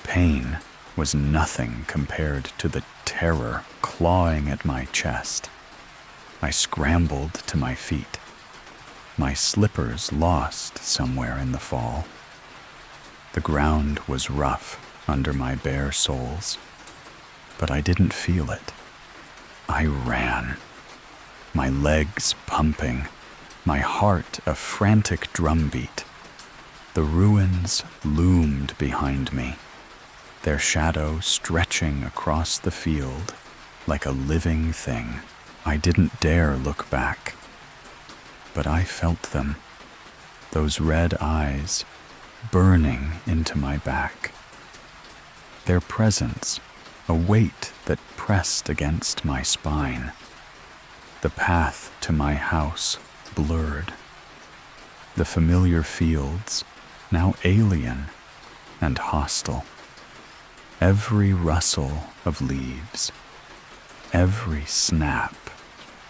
Pain was nothing compared to the terror clawing at my chest. I scrambled to my feet, my slippers lost somewhere in the fall. The ground was rough under my bare soles, but I didn't feel it. I ran, my legs pumping, my heart a frantic drumbeat. The ruins loomed behind me, their shadow stretching across the field like a living thing. I didn't dare look back, but I felt them, those red eyes burning into my back. Their presence, a weight that pressed against my spine. The path to my house blurred. The familiar fields, now alien and hostile. Every rustle of leaves, every snap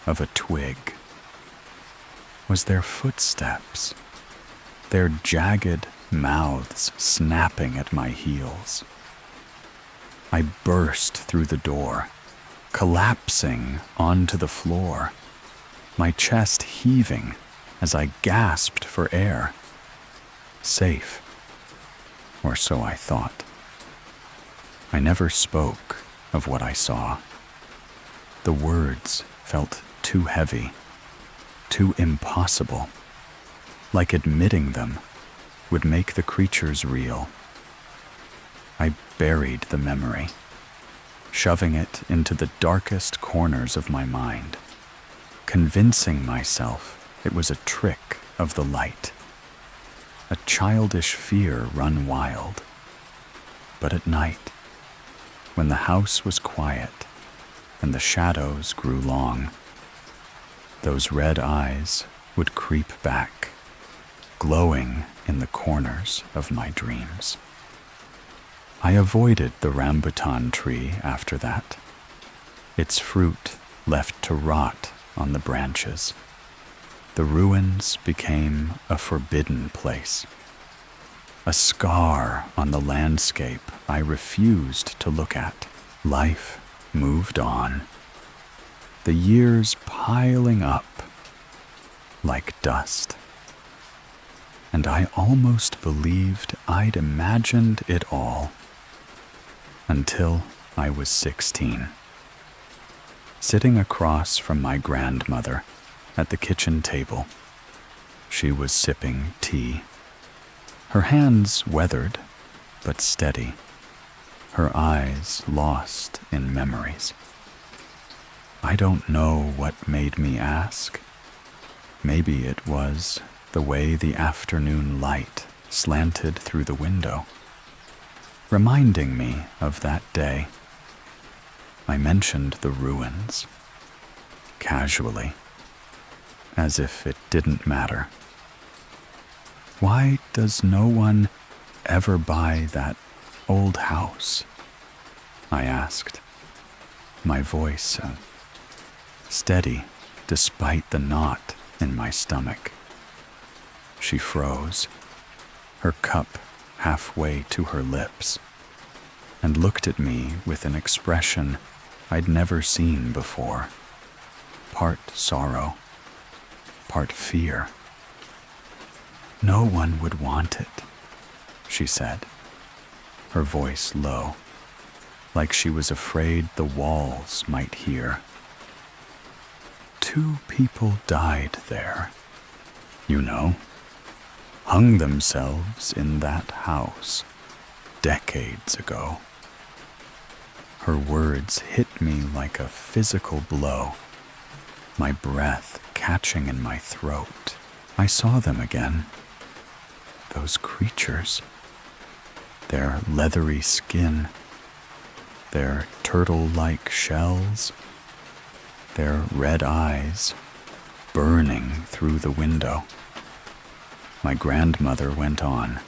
of a twig. Was their footsteps, their jagged mouths snapping at my heels. I burst through the door, collapsing onto the floor, my chest heaving as I gasped for air. Safe, or so I thought. I never spoke of what I saw. The words felt too heavy, too impossible, like admitting them would make the creatures real. I buried the memory, shoving it into the darkest corners of my mind, convincing myself it was a trick of the light, a childish fear run wild. But at night, when the house was quiet and the shadows grew long, those red eyes would creep back, glowing in the corners of my dreams. I avoided the rambutan tree after that, its fruit left to rot on the branches. The ruins became a forbidden place, a scar on the landscape I refused to look at. Life moved on, the years piling up like dust. And I almost believed I'd imagined it all, until I was 16. Sitting across from my grandmother at the kitchen table, She was sipping tea. Her hands weathered, but steady. Her eyes lost in memories. I don't know what made me ask. Maybe it was the way the afternoon light slanted through the window, reminding me of that day. I mentioned the ruins, casually, as if it didn't matter. Why does no one ever buy that old house? I asked, my voice steady despite the knot in my stomach. She froze, her cup halfway to her lips, and looked at me with an expression I'd never seen before. Part sorrow, part fear. No one would want it, she said, her voice low, like she was afraid the walls might hear. 2 people died there, you know, hung themselves in that house decades ago. Her words hit me like a physical blow, my breath catching in my throat. I saw them again. Those creatures, their leathery skin, their turtle-like shells, their red eyes burning through the window. My grandmother went on,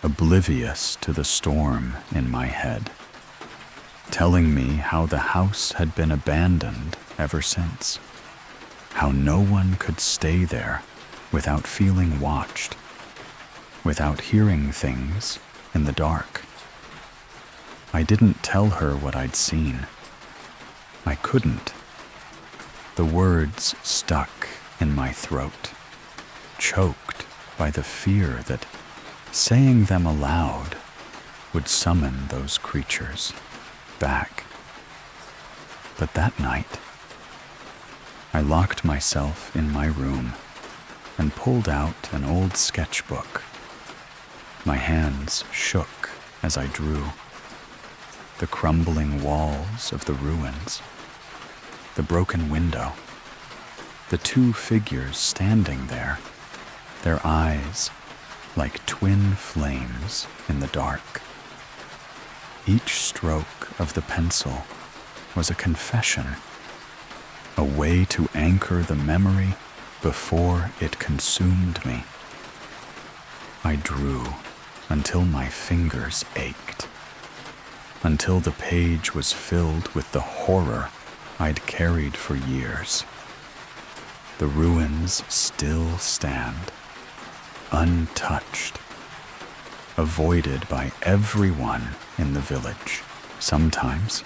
oblivious to the storm in my head, telling me how the house had been abandoned ever since, how no one could stay there without feeling watched, without hearing things in the dark. I didn't tell her what I'd seen. I couldn't. The words stuck in my throat, choked by the fear that saying them aloud would summon those creatures back. But that night, I locked myself in my room and pulled out an old sketchbook. My hands shook as I drew. The crumbling walls of the ruins, the broken window, the 2 figures standing there, their eyes like twin flames in the dark. Each stroke of the pencil was a confession, a way to anchor the memory before it consumed me. I drew until my fingers ached, until the page was filled with the horror I'd carried for years. The ruins still stand, untouched, avoided by everyone in the village. Sometimes,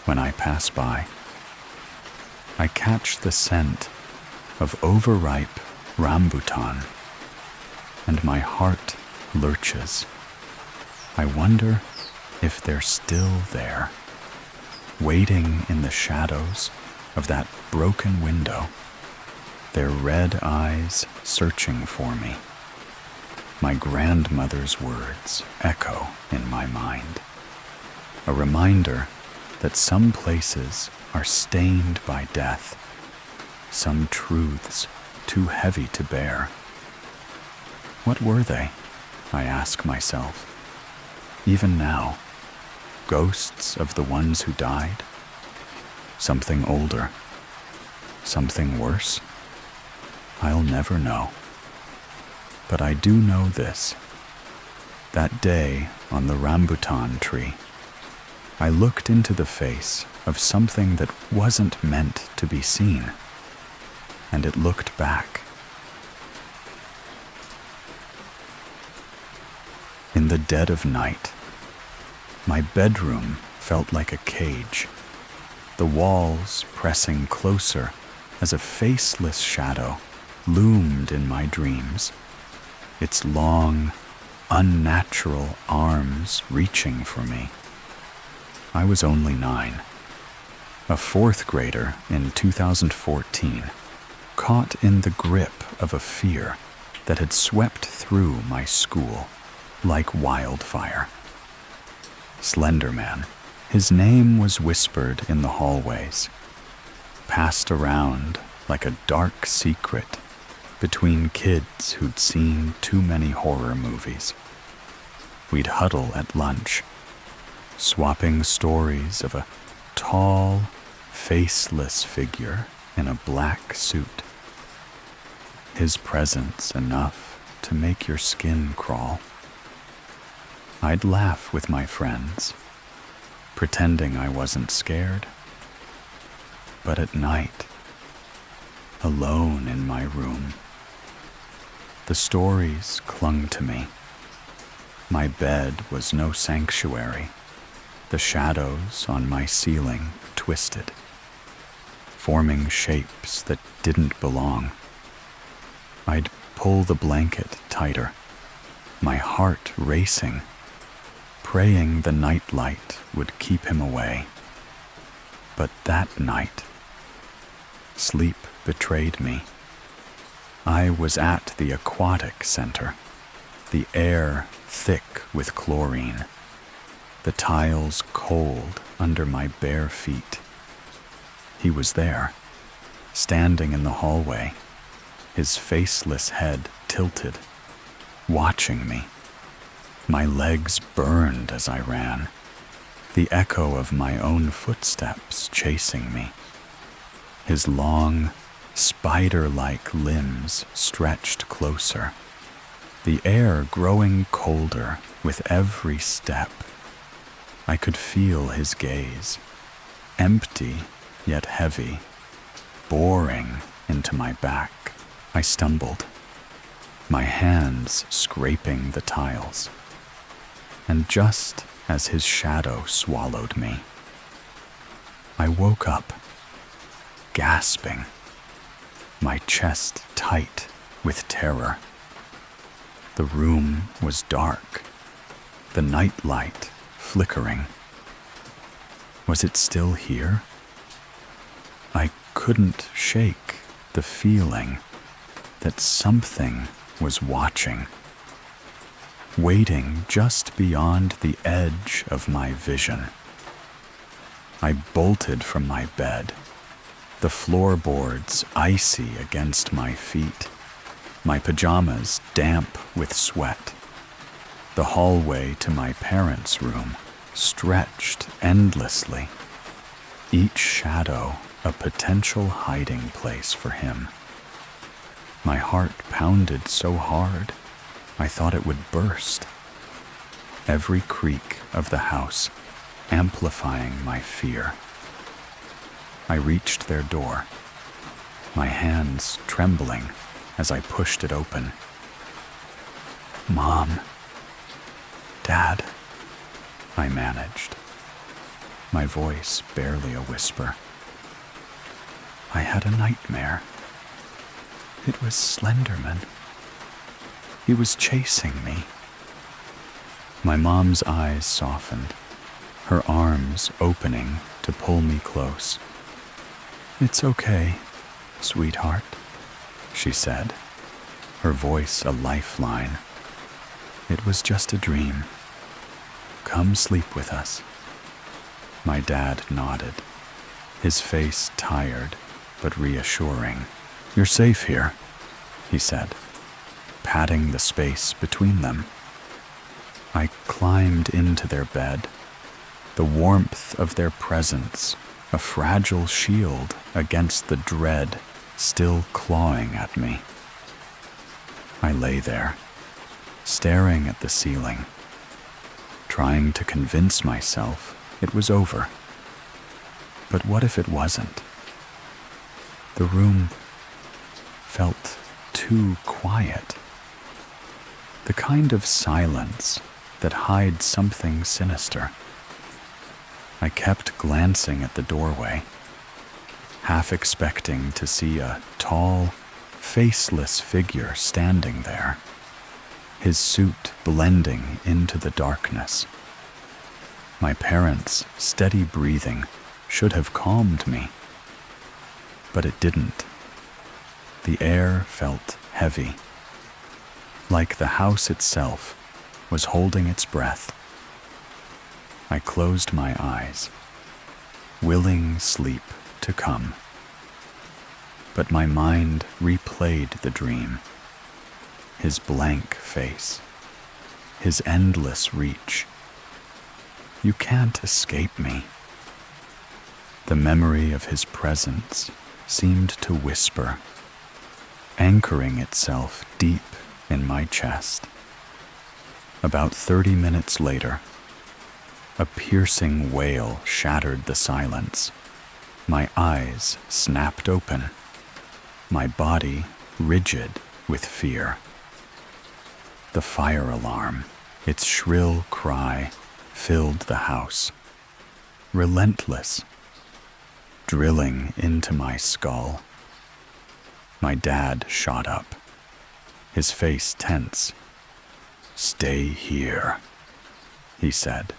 when I pass by, I catch the scent of overripe rambutan, and my heart lurches. I wonder if they're still there, waiting in the shadows of that broken window, their red eyes searching for me. My grandmother's words echo in my mind, a reminder that some places are stained by death, some truths too heavy to bear. What were they? I ask myself. Even now, ghosts of the ones who died? Something older? Something worse? I'll never know. But I do know this. That day on the rambutan tree, I looked into the face of something that wasn't meant to be seen, and it looked back. In the dead of night, my bedroom felt like a cage, the walls pressing closer as a faceless shadow loomed in my dreams, its long, unnatural arms reaching for me. I was only 9, a 4th grader in 2014, caught in the grip of a fear that had swept through my school like wildfire. Slender Man, his name was whispered in the hallways, passed around like a dark secret between kids who'd seen too many horror movies. We'd huddle at lunch, swapping stories of a tall, faceless figure in a black suit. His presence enough to make your skin crawl. I'd laugh with my friends, pretending I wasn't scared. But at night, alone in my room, the stories clung to me. My bed was no sanctuary. The shadows on my ceiling twisted, forming shapes that didn't belong. I'd pull the blanket tighter, my heart racing, praying the nightlight would keep him away. But that night, sleep betrayed me. I was at the aquatic center, the air thick with chlorine, the tiles cold under my bare feet. He was there, standing in the hallway, his faceless head tilted, watching me. My legs burned as I ran, the echo of my own footsteps chasing me. His long, spider-like limbs stretched closer, the air growing colder with every step. I could feel his gaze, empty yet heavy, boring into my back. I stumbled, my hands scraping the tiles. And just as his shadow swallowed me, I woke up, gasping, my chest tight with terror. The room was dark, the nightlight flickering. Was it still here? I couldn't shake the feeling that something was watching, waiting just beyond the edge of my vision. I bolted from my bed, the floorboards icy against my feet, my pajamas damp with sweat. The hallway to my parents' room stretched endlessly, each shadow a potential hiding place for him. My heart pounded so hard, I thought it would burst. Every creak of the house amplifying my fear. I reached their door, my hands trembling as I pushed it open. "Mom, Dad," I managed, my voice barely a whisper. I had a nightmare. It was Slenderman. He was chasing me. My mom's eyes softened, her arms opening to pull me close. "It's okay, sweetheart," she said, her voice a lifeline. "It was just a dream. Come sleep with us." My dad nodded, his face tired but reassuring. "You're safe here," he said, patting the space between them. I climbed into their bed, the warmth of their presence a fragile shield against the dread still clawing at me. I lay there, staring at the ceiling, trying to convince myself it was over. But what if it wasn't? The room felt too quiet. The kind of silence that hides something sinister. I kept glancing at the doorway, half expecting to see a tall, faceless figure standing there, his suit blending into the darkness. My parents' steady breathing should have calmed me, but it didn't. The air felt heavy, like the house itself was holding its breath. I closed my eyes, willing sleep to come. But my mind replayed the dream. His blank face, his endless reach. You can't escape me. The memory of his presence seemed to whisper, anchoring itself deep in my chest. About 30 minutes later, a piercing wail shattered the silence. My eyes snapped open, my body rigid with fear. The fire alarm, its shrill cry, filled the house, relentless, drilling into my skull. My dad shot up, his face tense. "Stay here," he said,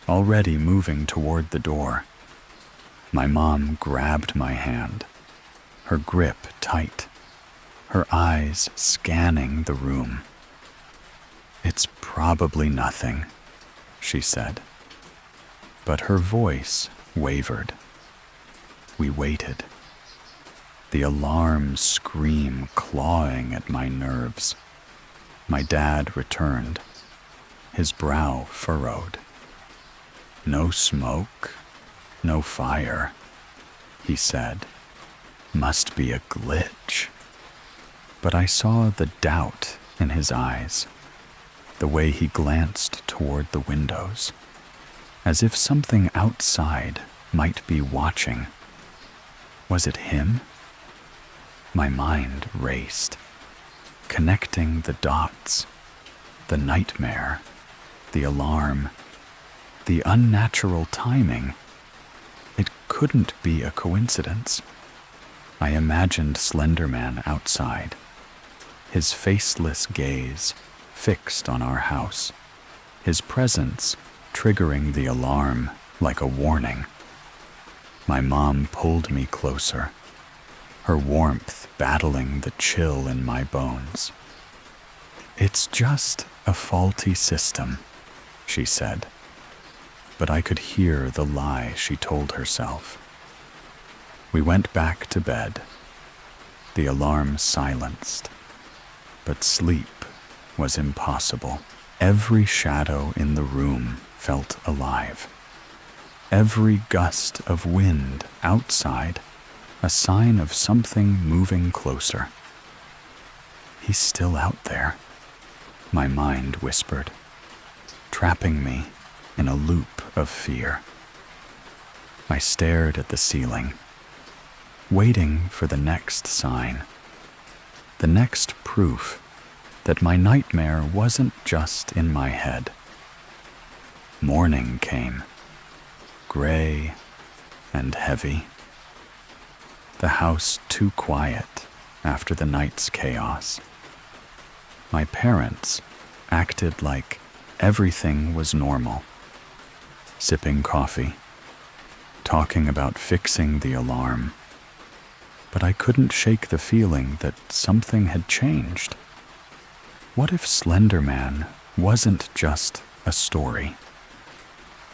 already moving toward the door. My mom grabbed my hand, her grip tight, her eyes scanning the room. "It's probably nothing," she said, but her voice wavered. We waited, the alarm scream clawing at my nerves. My dad returned, his brow furrowed. "No smoke, no fire," he said. "Must be a glitch." But I saw the doubt in his eyes, the way he glanced toward the windows, as if something outside might be watching. Was it him? My mind raced, connecting the dots, the nightmare, the alarm, the unnatural timing. It couldn't be a coincidence. I imagined Slender Man outside, his faceless gaze fixed on our house, his presence triggering the alarm like a warning. My mom pulled me closer, her warmth battling the chill in my bones. "It's just a faulty system," she said, but I could hear the lie she told herself. We went back to bed, the alarm silenced, but sleep was impossible. Every shadow in the room felt alive. Every gust of wind outside, a sign of something moving closer. "He's still out there," my mind whispered, trapping me in a loop of fear. I stared at the ceiling, waiting for the next sign, the next proof that my nightmare wasn't just in my head. Morning came, gray and heavy. The house too quiet after the night's chaos. My parents acted like everything was normal, sipping coffee, talking about fixing the alarm. But I couldn't shake the feeling that something had changed. What if Slender Man wasn't just a story?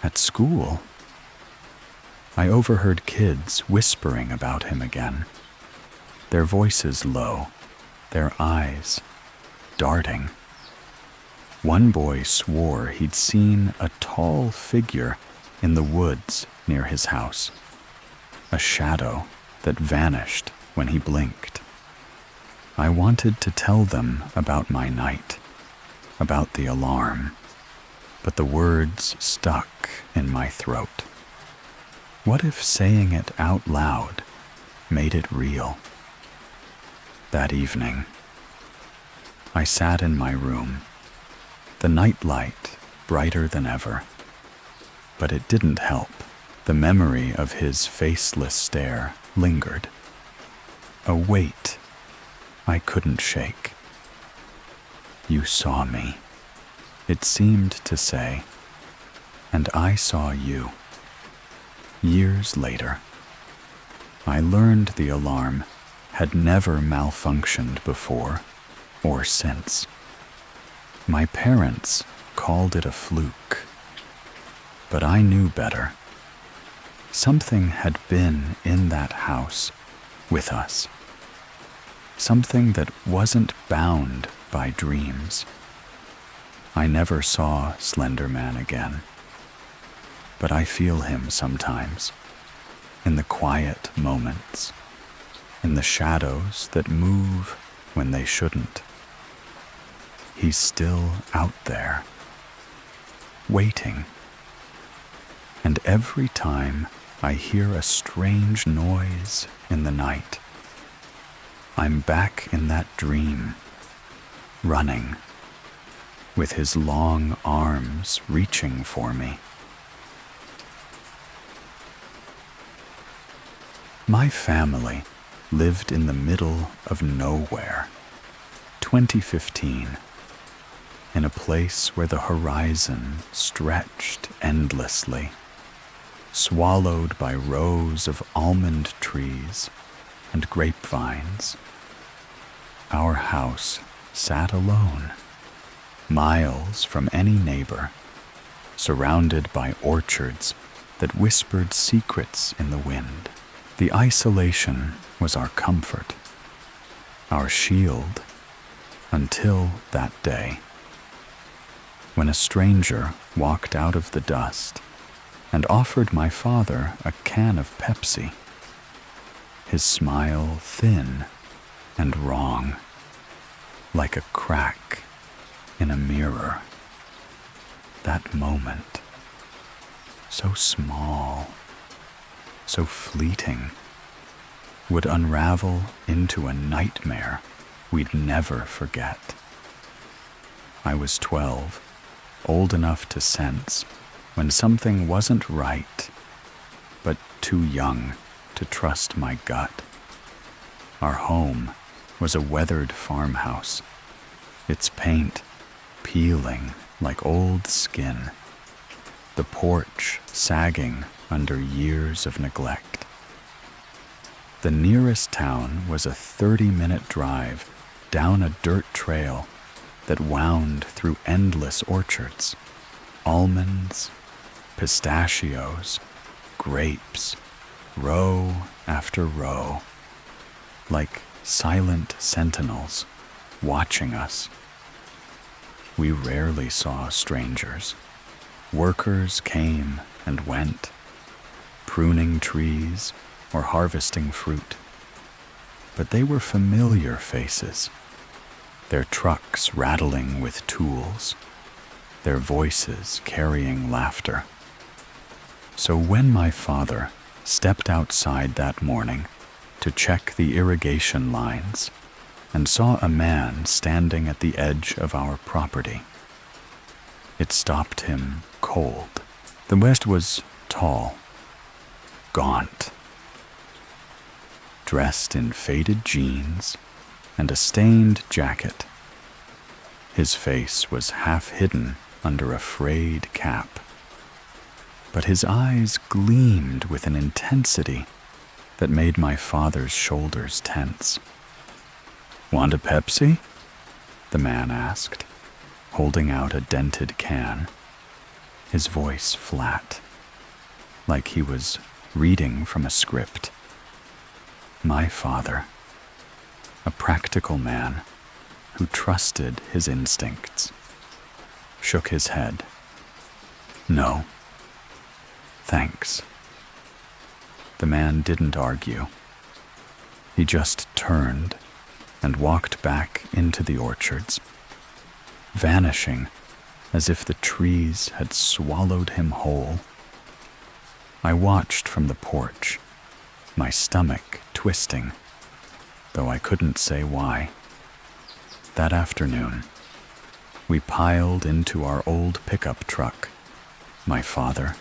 At school, I overheard kids whispering about him again, their voices low, their eyes darting. One boy swore he'd seen a tall figure in the woods near his house, a shadow that vanished when he blinked. I wanted to tell them about my night, about the alarm, but the words stuck in my throat. What if saying it out loud made it real? That evening, I sat in my room, the nightlight brighter than ever. But it didn't help. The memory of his faceless stare lingered, a weight I couldn't shake. "You saw me," it seemed to say, "and I saw you." Years later, I learned the alarm had never malfunctioned before or since. My parents called it a fluke, but I knew better. Something had been in that house with us. Something that wasn't bound by dreams. I never saw Slender Man again, but I feel him sometimes, in the quiet moments, in the shadows that move when they shouldn't. He's still out there, waiting. And every time I hear a strange noise in the night, I'm back in that dream, running, with his long arms reaching for me. My family lived in the middle of nowhere, 2015, in a place where the horizon stretched endlessly, swallowed by rows of almond trees and grapevines. Our house sat alone, miles from any neighbor, surrounded by orchards that whispered secrets in the wind. The isolation was our comfort, our shield, until that day, when a stranger walked out of the dust and offered my father a can of Pepsi, his smile thin and wrong, like a crack in a mirror. That moment, so small, so fleeting, would unravel into a nightmare we'd never forget. I was 12, old enough to sense when something wasn't right, but too young to trust my gut. Our home was a weathered farmhouse, its paint peeling like old skin, the porch sagging under years of neglect. The nearest town was a 30-minute drive down a dirt trail that wound through endless orchards, almonds, pistachios, grapes, row after row, like silent sentinels watching us. We rarely saw strangers. Workers came and went, pruning trees or harvesting fruit. But they were familiar faces, their trucks rattling with tools, their voices carrying laughter. So when my father stepped outside that morning to check the irrigation lines and saw a man standing at the edge of our property, it stopped him cold. The West was tall, gaunt, dressed in faded jeans and a stained jacket. His face was half hidden under a frayed cap, but his eyes gleamed with an intensity that made my father's shoulders tense. "Want a Pepsi?" the man asked, holding out a dented can, his voice flat, like he was reading from a script. My father, a practical man who trusted his instincts, shook his head. "No, thanks." The man didn't argue. He just turned and walked back into the orchards, vanishing as if the trees had swallowed him whole. I watched from the porch, my stomach twisting, though I couldn't say why. That afternoon, we piled into our old pickup truck, my father,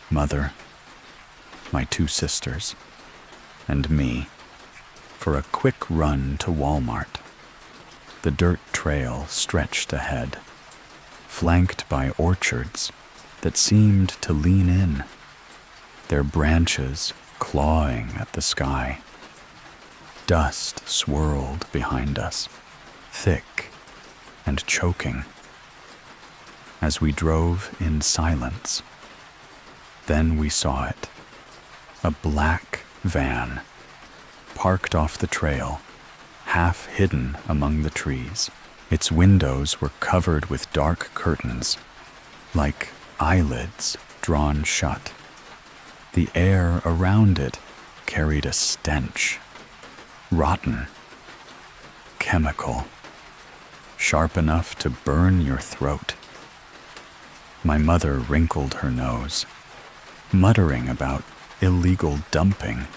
mother, my 2 sisters, and me, for a quick run to Walmart. The dirt trail stretched ahead, flanked by orchards that seemed to lean in, their branches clawing at the sky. Dust swirled behind us, thick and choking, as we drove in silence. Then we saw it, a black van, parked off the trail, half hidden among the trees. Its windows were covered with dark curtains, like eyelids drawn shut. The air around it carried a stench, rotten, chemical, sharp enough to burn your throat. My mother wrinkled her nose, muttering about illegal dumping.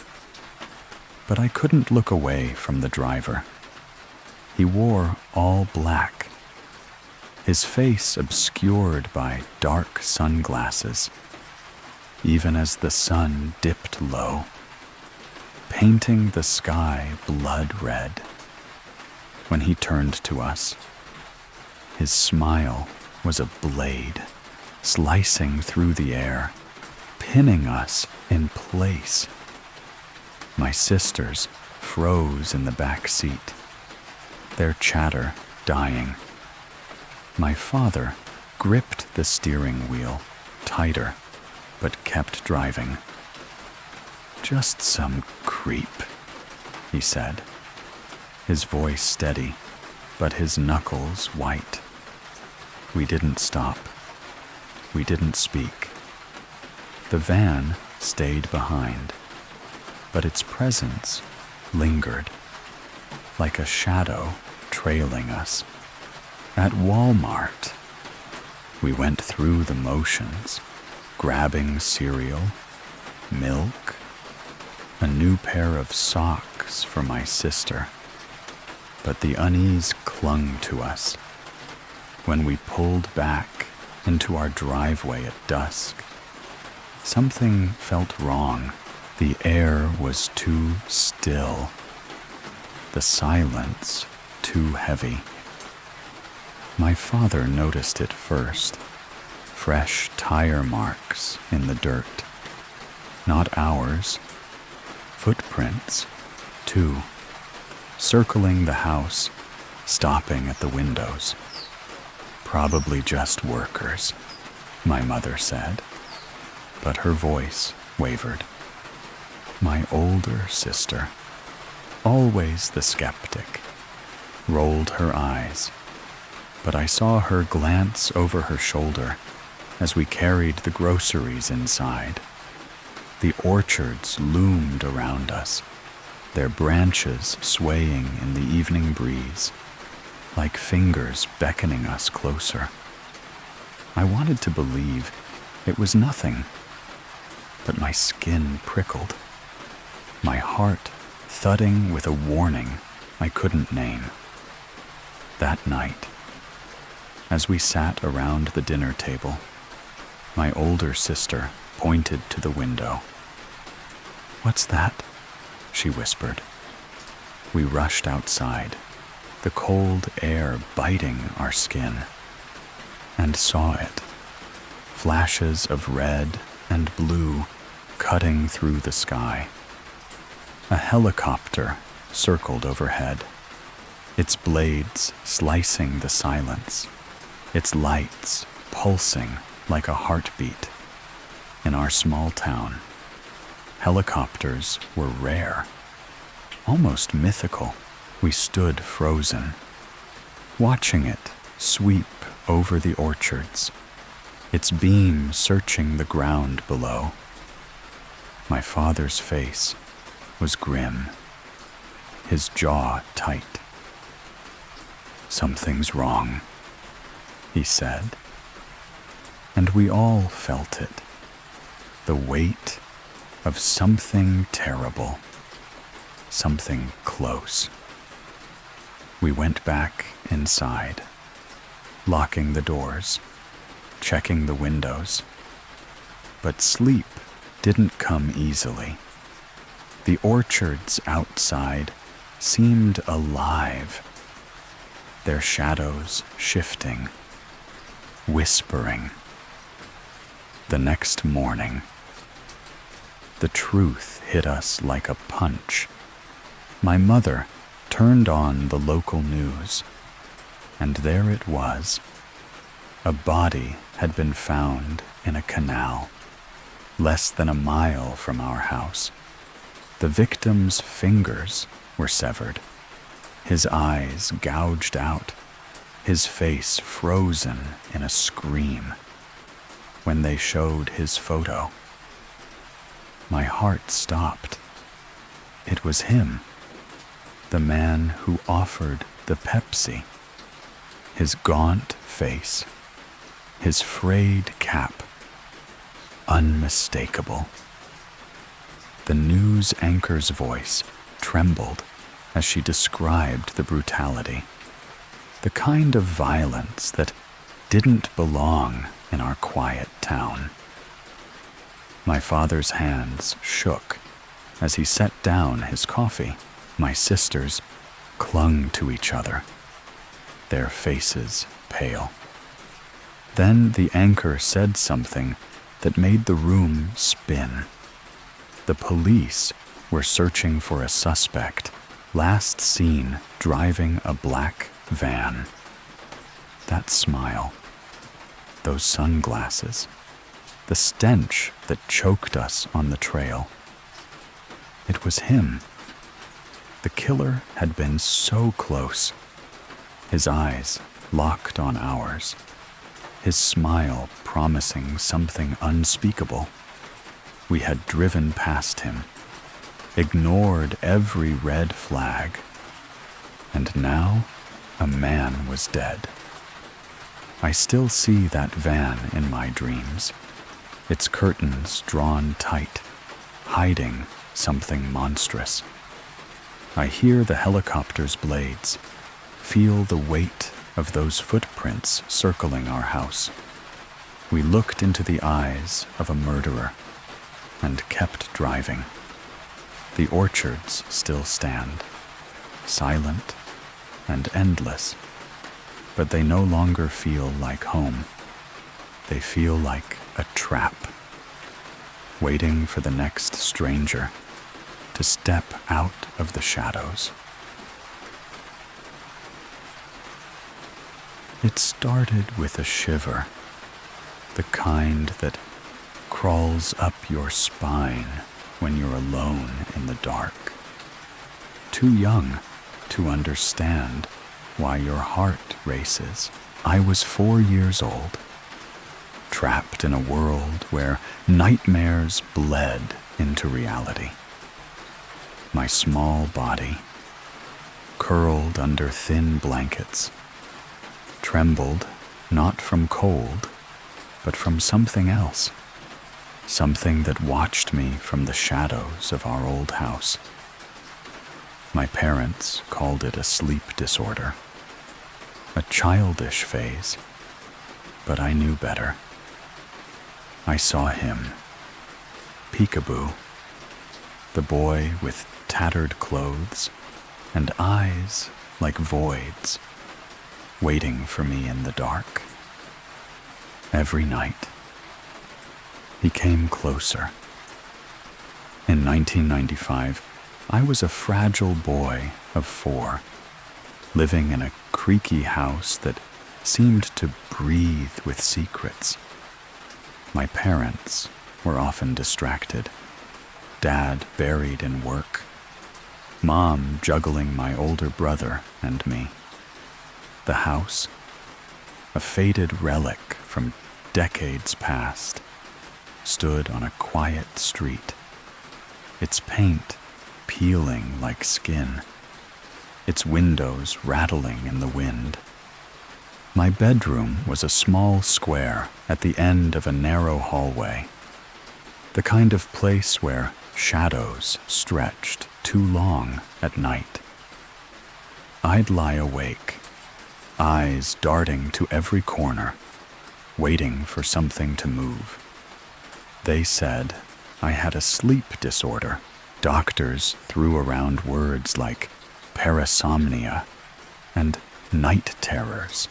But I couldn't look away from the driver. He wore all black, his face obscured by dark sunglasses, even as the sun dipped low, painting the sky blood red. When he turned to us, his smile was a blade, slicing through the air, pinning us in place. My sisters froze in the back seat, their chatter dying. My father gripped the steering wheel tighter, but kept driving. "Just some creep," he said, his voice steady, but his knuckles white. We didn't stop. We didn't speak. The van stayed behind, but its presence lingered, like a shadow trailing us. At Walmart, we went through the motions, grabbing cereal, milk, a new pair of socks for my sister. But the unease clung to us. When we pulled back into our driveway at dusk, something felt wrong. The air was too still, the silence too heavy. My father noticed it first, fresh tire marks in the dirt. Not ours, footprints, too, circling the house, stopping at the windows. "Probably just workers," my mother said, but her voice wavered. My older sister, always the skeptic, rolled her eyes, but I saw her glance over her shoulder as we carried the groceries inside. The orchards loomed around us, their branches swaying in the evening breeze, like fingers beckoning us closer. I wanted to believe it was nothing, but my skin prickled, my heart thudding with a warning I couldn't name. That night, as we sat around the dinner table, my older sister pointed to the window. "What's that?" she whispered. We rushed outside, the cold air biting our skin, and saw it, flashes of red and blue cutting through the sky. A helicopter circled overhead, its blades slicing the silence, its lights pulsing like a heartbeat. In our small town, helicopters were rare, almost mythical. We stood frozen, watching it sweep over the orchards, its beam searching the ground below. My father's face was grim, his jaw tight. "Something's wrong," he said, and we all felt it, the weight of something terrible, something close. We went back inside, locking the doors, checking the windows. But sleep didn't come easily. The orchards outside seemed alive, their shadows shifting, whispering. The next morning, the truth hit us like a punch. My mother turned on the local news, and there it was. A body had been found in a canal, less than a mile from our house. The victim's fingers were severed, his eyes gouged out, his face frozen in a scream. When they showed his photo, my heart stopped. It was him, the man who offered the Pepsi. His gaunt face, his frayed cap, unmistakable. The news anchor's voice trembled as she described the brutality, the kind of violence that didn't belong in our quiet town. My father's hands shook as he set down his coffee. My sisters clung to each other, their faces pale. Then the anchor said something that made the room spin. The police were searching for a suspect, last seen driving a black van. That smile, those sunglasses, the stench that choked us on the trail. It was him. The killer had been so close, his eyes locked on ours, his smile promising something unspeakable. We had driven past him, ignored every red flag, and now a man was dead. I still see that van in my dreams, its curtains drawn tight, hiding something monstrous. I hear the helicopter's blades, feel the weight of those footprints circling our house. We looked into the eyes of a murderer and kept driving. The orchards still stand, silent and endless, but they no longer feel like home. They feel like a trap, waiting for the next stranger to step out of the shadows. It started with a shiver, the kind that crawls up your spine when you're alone in the dark, too young to understand why your heart races. I was 4 years old, trapped in a world where nightmares bled into reality. My small body, curled under thin blankets, trembled not from cold, but from something else, something that watched me from the shadows of our old house. My parents called it a sleep disorder, a childish phase, but I knew better. I saw him, Peekaboo, the boy with tattered clothes and eyes like voids, waiting for me in the dark. Every night, he came closer. In 1995, I was a fragile boy of 4, living in a creaky house that seemed to breathe with secrets. My parents were often distracted, Dad buried in work, Mom juggling my older brother and me. The house, a faded relic from decades past, stood on a quiet street, its paint peeling like skin, its windows rattling in the wind. My bedroom was a small square at the end of a narrow hallway, the kind of place where shadows stretched too long at night. I'd lie awake, eyes darting to every corner, waiting for something to move. They said I had a sleep disorder. Doctors threw around words like parasomnia and night terrors.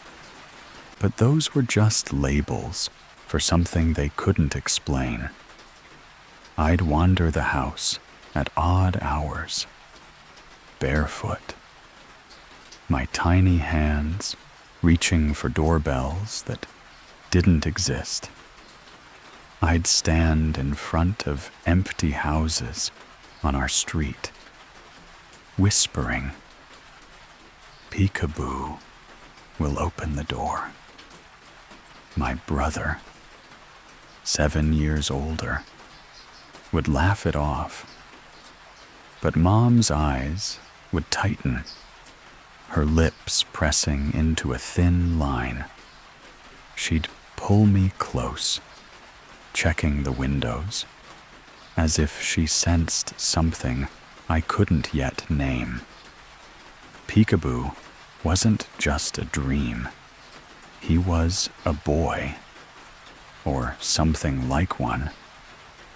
But those were just labels for something they couldn't explain. I'd wander the house at odd hours, barefoot, my tiny hands reaching for doorbells that didn't exist. I'd stand in front of empty houses on our street, whispering, "Peekaboo will open the door." My brother, 7 years older, would laugh it off, but Mom's eyes would tighten, her lips pressing into a thin line. She'd pull me close, checking the windows, as if she sensed something I couldn't yet name. Peekaboo wasn't just a dream. He was a boy, or something like one,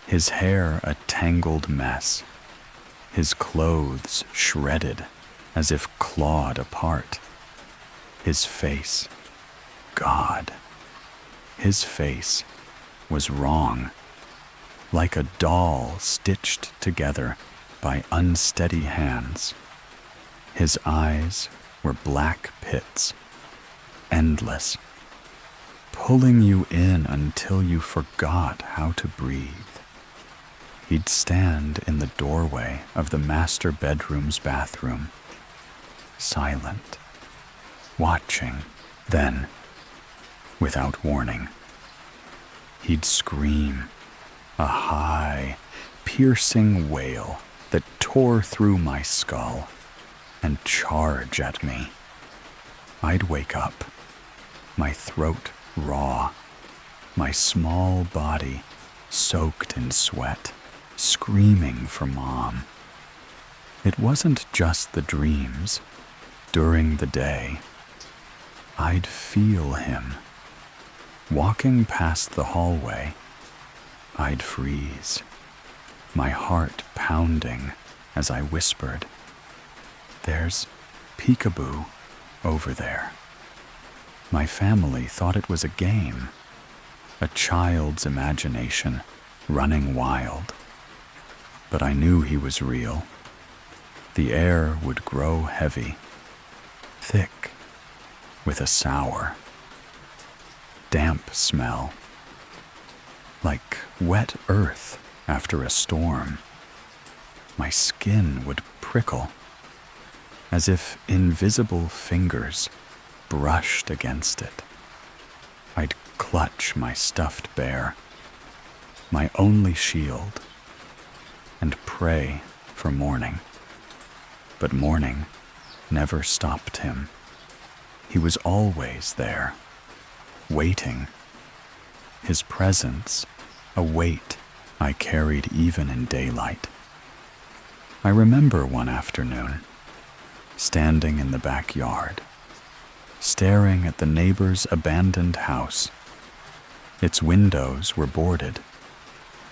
his hair a tangled mess, his clothes shredded as if clawed apart, his face, God, his face was wrong, like a doll stitched together by unsteady hands. His eyes were black pits, endless, pulling you in until you forgot how to breathe. He'd stand in the doorway of the master bedroom's bathroom, silent, watching. Then, without warning, he'd scream, a high, piercing wail that tore through my skull, and charge at me. I'd wake up, my throat raw, my small body soaked in sweat, screaming for Mom. It wasn't just the dreams. During the day, I'd feel him. Walking past the hallway, I'd freeze, my heart pounding as I whispered, "There's Peekaboo over there." My family thought it was a game, a child's imagination running wild. But I knew he was real. The air would grow heavy, thick, with a sour, damp smell, like wet earth after a storm. My skin would prickle, as if invisible fingers brushed against it. I'd clutch my stuffed bear, my only shield, and pray for morning. But morning never stopped him. He was always there, waiting. His presence, a weight I carried even in daylight. I remember one afternoon, standing in the backyard, staring at the neighbor's abandoned house. Its windows were boarded,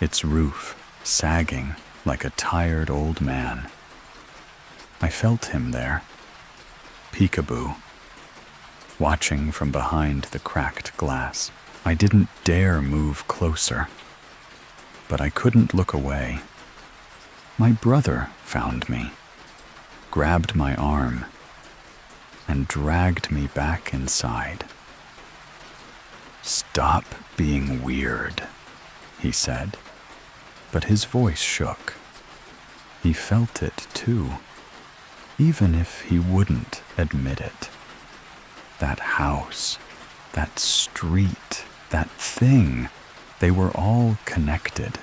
its roof sagging like a tired old man. I felt him there, Peekaboo, watching from behind the cracked glass. I didn't dare move closer, but I couldn't look away. My brother found me, grabbed my arm, and dragged me back inside. "Stop being weird," he said, but his voice shook. He felt it too, even if he wouldn't admit it. That house, that street, that thing, they were all connected.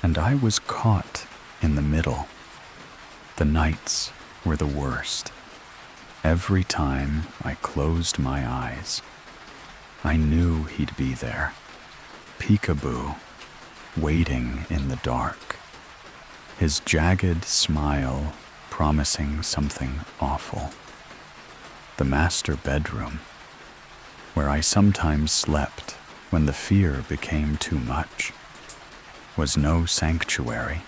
And I was caught in the middle. The nights were the worst. Every time I closed my eyes, I knew he'd be there, Peekaboo, waiting in the dark, his jagged smile promising something awful. The master bedroom, where I sometimes slept when the fear became too much, was no sanctuary.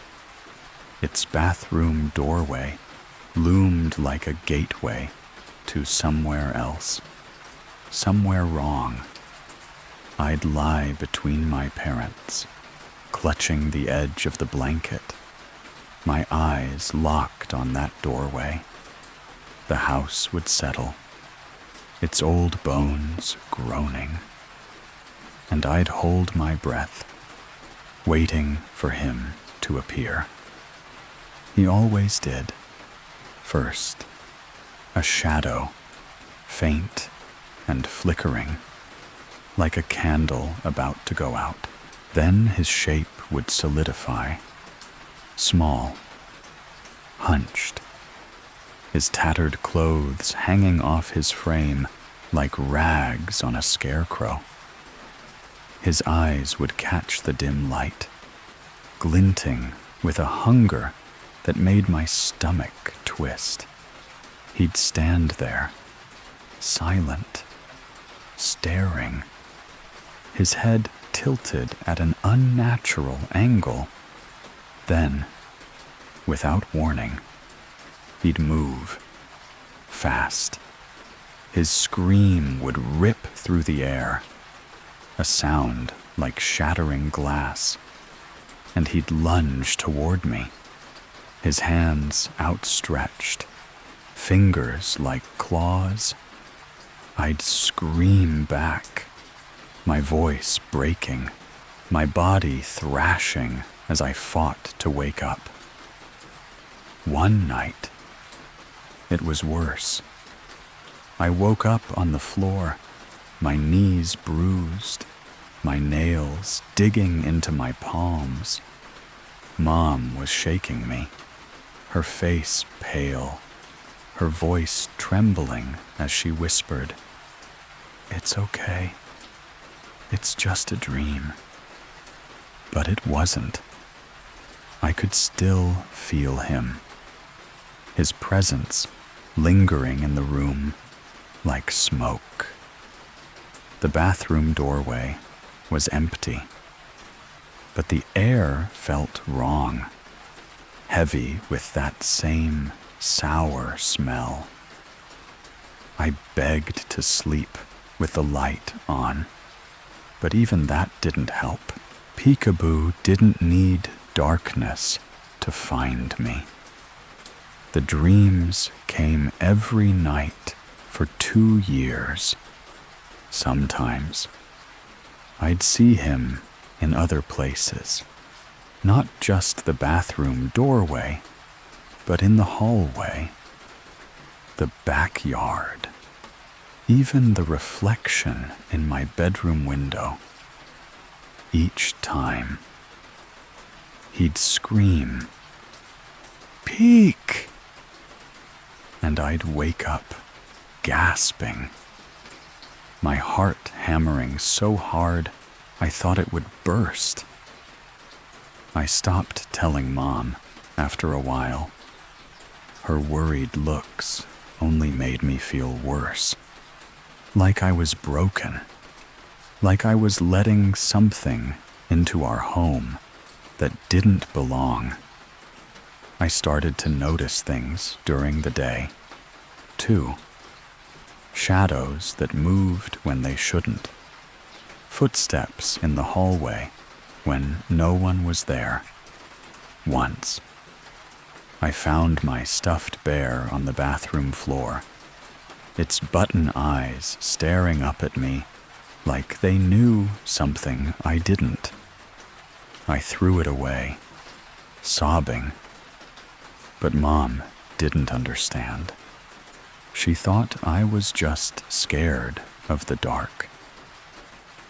Its bathroom doorway loomed like a gateway to somewhere else, somewhere wrong. I'd lie between my parents, clutching the edge of the blanket, my eyes locked on that doorway, the house would settle, its old bones groaning, and I'd hold my breath, waiting for him to appear. He always did. First, a shadow, faint and flickering, like a candle about to go out. Then his shape would solidify, small, hunched, his tattered clothes hanging off his frame like rags on a scarecrow. His eyes would catch the dim light, glinting with a hunger that made my stomach twist. He'd stand there, silent, staring, his head tilted at an unnatural angle. Then, without warning, he'd move, fast. His scream would rip through the air, a sound like shattering glass, and he'd lunge toward me, his hands outstretched, fingers like claws. I'd scream back, my voice breaking, my body thrashing as I fought to wake up. One night, it was worse. I woke up on the floor, my knees bruised, my nails digging into my palms. Mom was shaking me, her face pale, her voice trembling as she whispered, "It's okay. It's just a dream." But it wasn't. I could still feel him, his presence lingering in the room like smoke. The bathroom doorway was empty, but the air felt wrong, heavy with that same sour smell. I begged to sleep with the light on, but even that didn't help. Peekaboo didn't need darkness to find me. The dreams came every night for 2 years. Sometimes I'd see him in other places, not just the bathroom doorway, but in the hallway, the backyard, even the reflection in my bedroom window. Each time, he'd scream, "Peek!" and I'd wake up, gasping, my heart hammering so hard I thought it would burst. I stopped telling Mom after a while. Her worried looks only made me feel worse, like I was broken, like I was letting something into our home that didn't belong. I started to notice things during the day, too. Shadows that moved when they shouldn't. Footsteps in the hallway when no one was there. Once, I found my stuffed bear on the bathroom floor, its button eyes staring up at me like they knew something I didn't. I threw it away, sobbing, but Mom didn't understand. She thought I was just scared of the dark.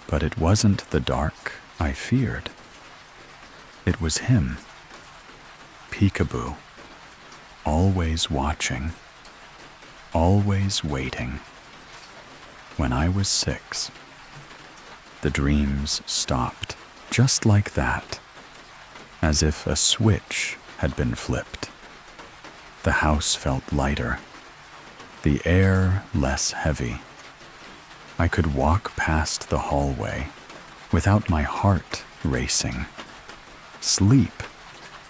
But it wasn't the dark I feared. It was him, Peekaboo, always watching, always waiting. When I was 6, the dreams stopped, just like that, as if a switch had been flipped. The house felt lighter, the air less heavy. I could walk past the hallway without my heart racing, sleep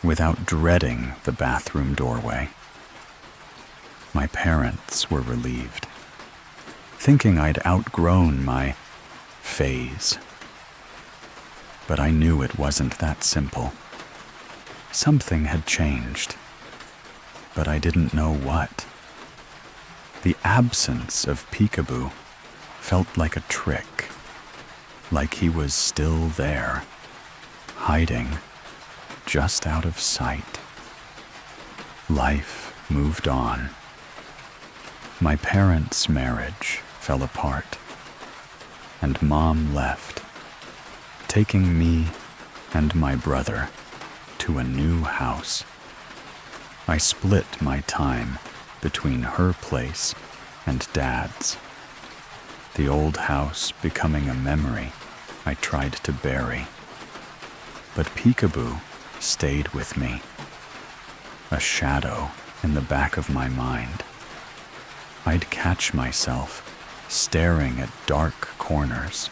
without dreading the bathroom doorway. My parents were relieved, thinking I'd outgrown my phase. But I knew it wasn't that simple. Something had changed, but I didn't know what. The absence of Peekaboo felt like a trick, like he was still there, hiding just out of sight. Life moved on. My parents' marriage fell apart, and Mom left, taking me and my brother to a new house. I split my time between her place and Dad's, the old house becoming a memory I tried to bury. But Peekaboo stayed with me, a shadow in the back of my mind. I'd catch myself staring at dark corners,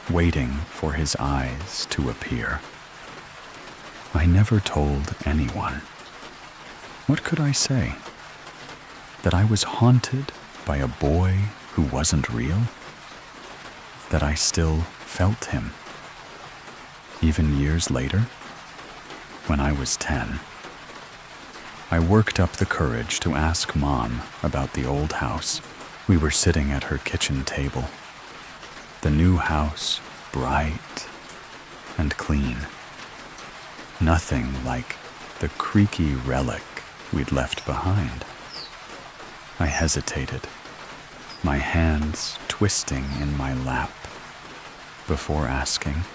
waiting for his eyes to appear. I never told anyone. What could I say? That I was haunted by a boy who wasn't real? That I still felt him? Even years later, when I was 10, I worked up the courage to ask Mom about the old house. We were sitting at her kitchen table. The new house, bright and clean. Nothing like the creaky relic we'd left behind. I hesitated, my hands twisting in my lap, before asking,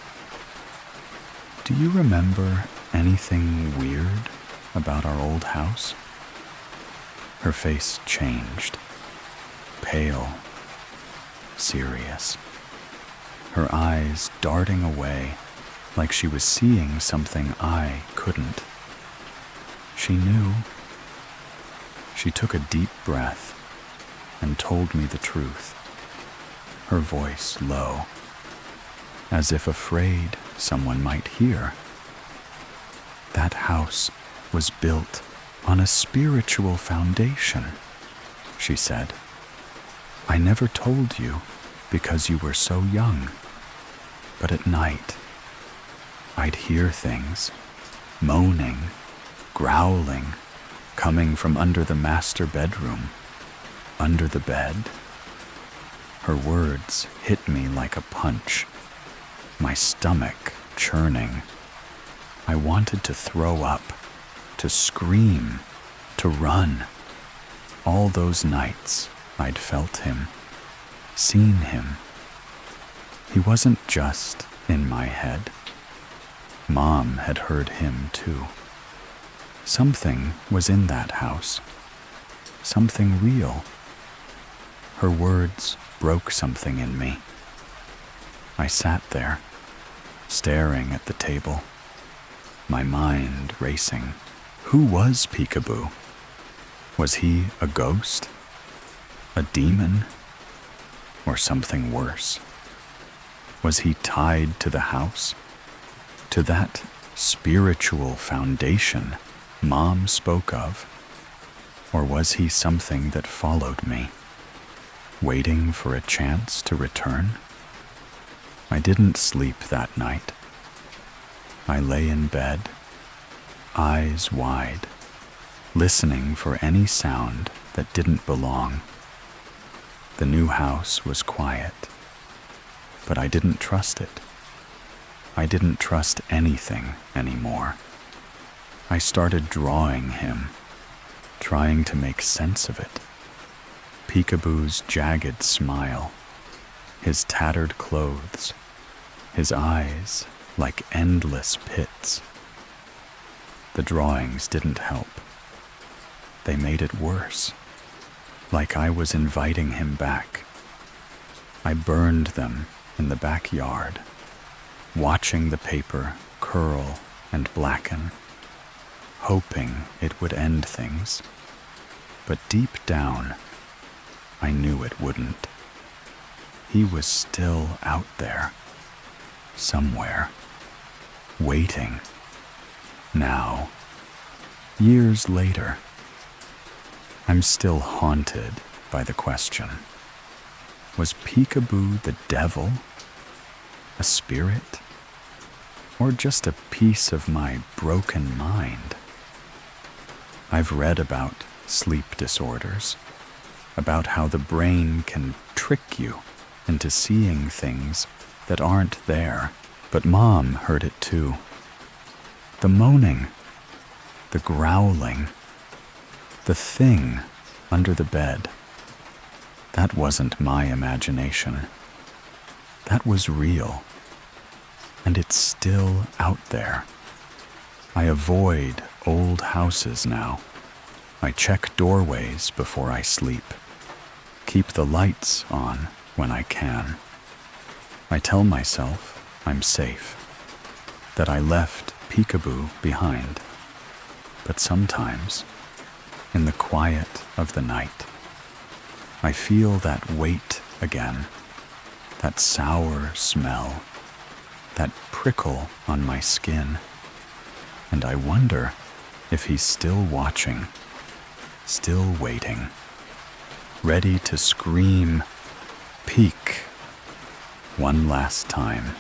"Do you remember anything weird about our old house?" Her face changed, pale, serious, her eyes darting away like she was seeing something I couldn't. She knew. She took a deep breath and told me the truth, her voice low, as if afraid someone might hear. That house was built on a spiritual foundation, she said. I never told you because you were so young, but at night, I'd hear things, moaning, growling, coming from under the master bedroom, under the bed. Her words hit me like a punch, my stomach churning. I wanted to throw up, to scream, to run. All those nights I'd felt him, seen him. He wasn't just in my head. Mom had heard him too. Something was in that house, something real. Her words broke something in me. I sat there, staring at the table, my mind racing. Who was Peekaboo? Was he a ghost? A demon? Or something worse? Was he tied to the house? To that spiritual foundation Mom spoke of? Or was he something that followed me, waiting for a chance to return? I didn't sleep that night. I lay in bed, eyes wide, listening for any sound that didn't belong. The new house was quiet, but I didn't trust it. I didn't trust anything anymore. I started drawing him, trying to make sense of it. Peekaboo's jagged smile, his tattered clothes, his eyes like endless pits. The drawings didn't help. They made it worse, like I was inviting him back. I burned them in the backyard, watching the paper curl and blacken, hoping it would end things. But deep down, I knew it wouldn't. He was still out there, somewhere, waiting. Now, years later, I'm still haunted by the question. Was Peekaboo the devil? A spirit? or just a piece of my broken mind. I've read about sleep disorders, about how the brain can trick you into seeing things that aren't there, but Mom heard it too. The moaning, the growling, the thing under the bed. That wasn't my imagination. That was real. And it's still out there. I avoid old houses now. I check doorways before I sleep. Keep the lights on when I can. I tell myself I'm safe, that I left peekaboo behind. But sometimes, in the quiet of the night, I feel that weight again, that sour smell, that prickle on my skin, and I wonder if he's still watching, still waiting, ready to scream, "Peek," one last time.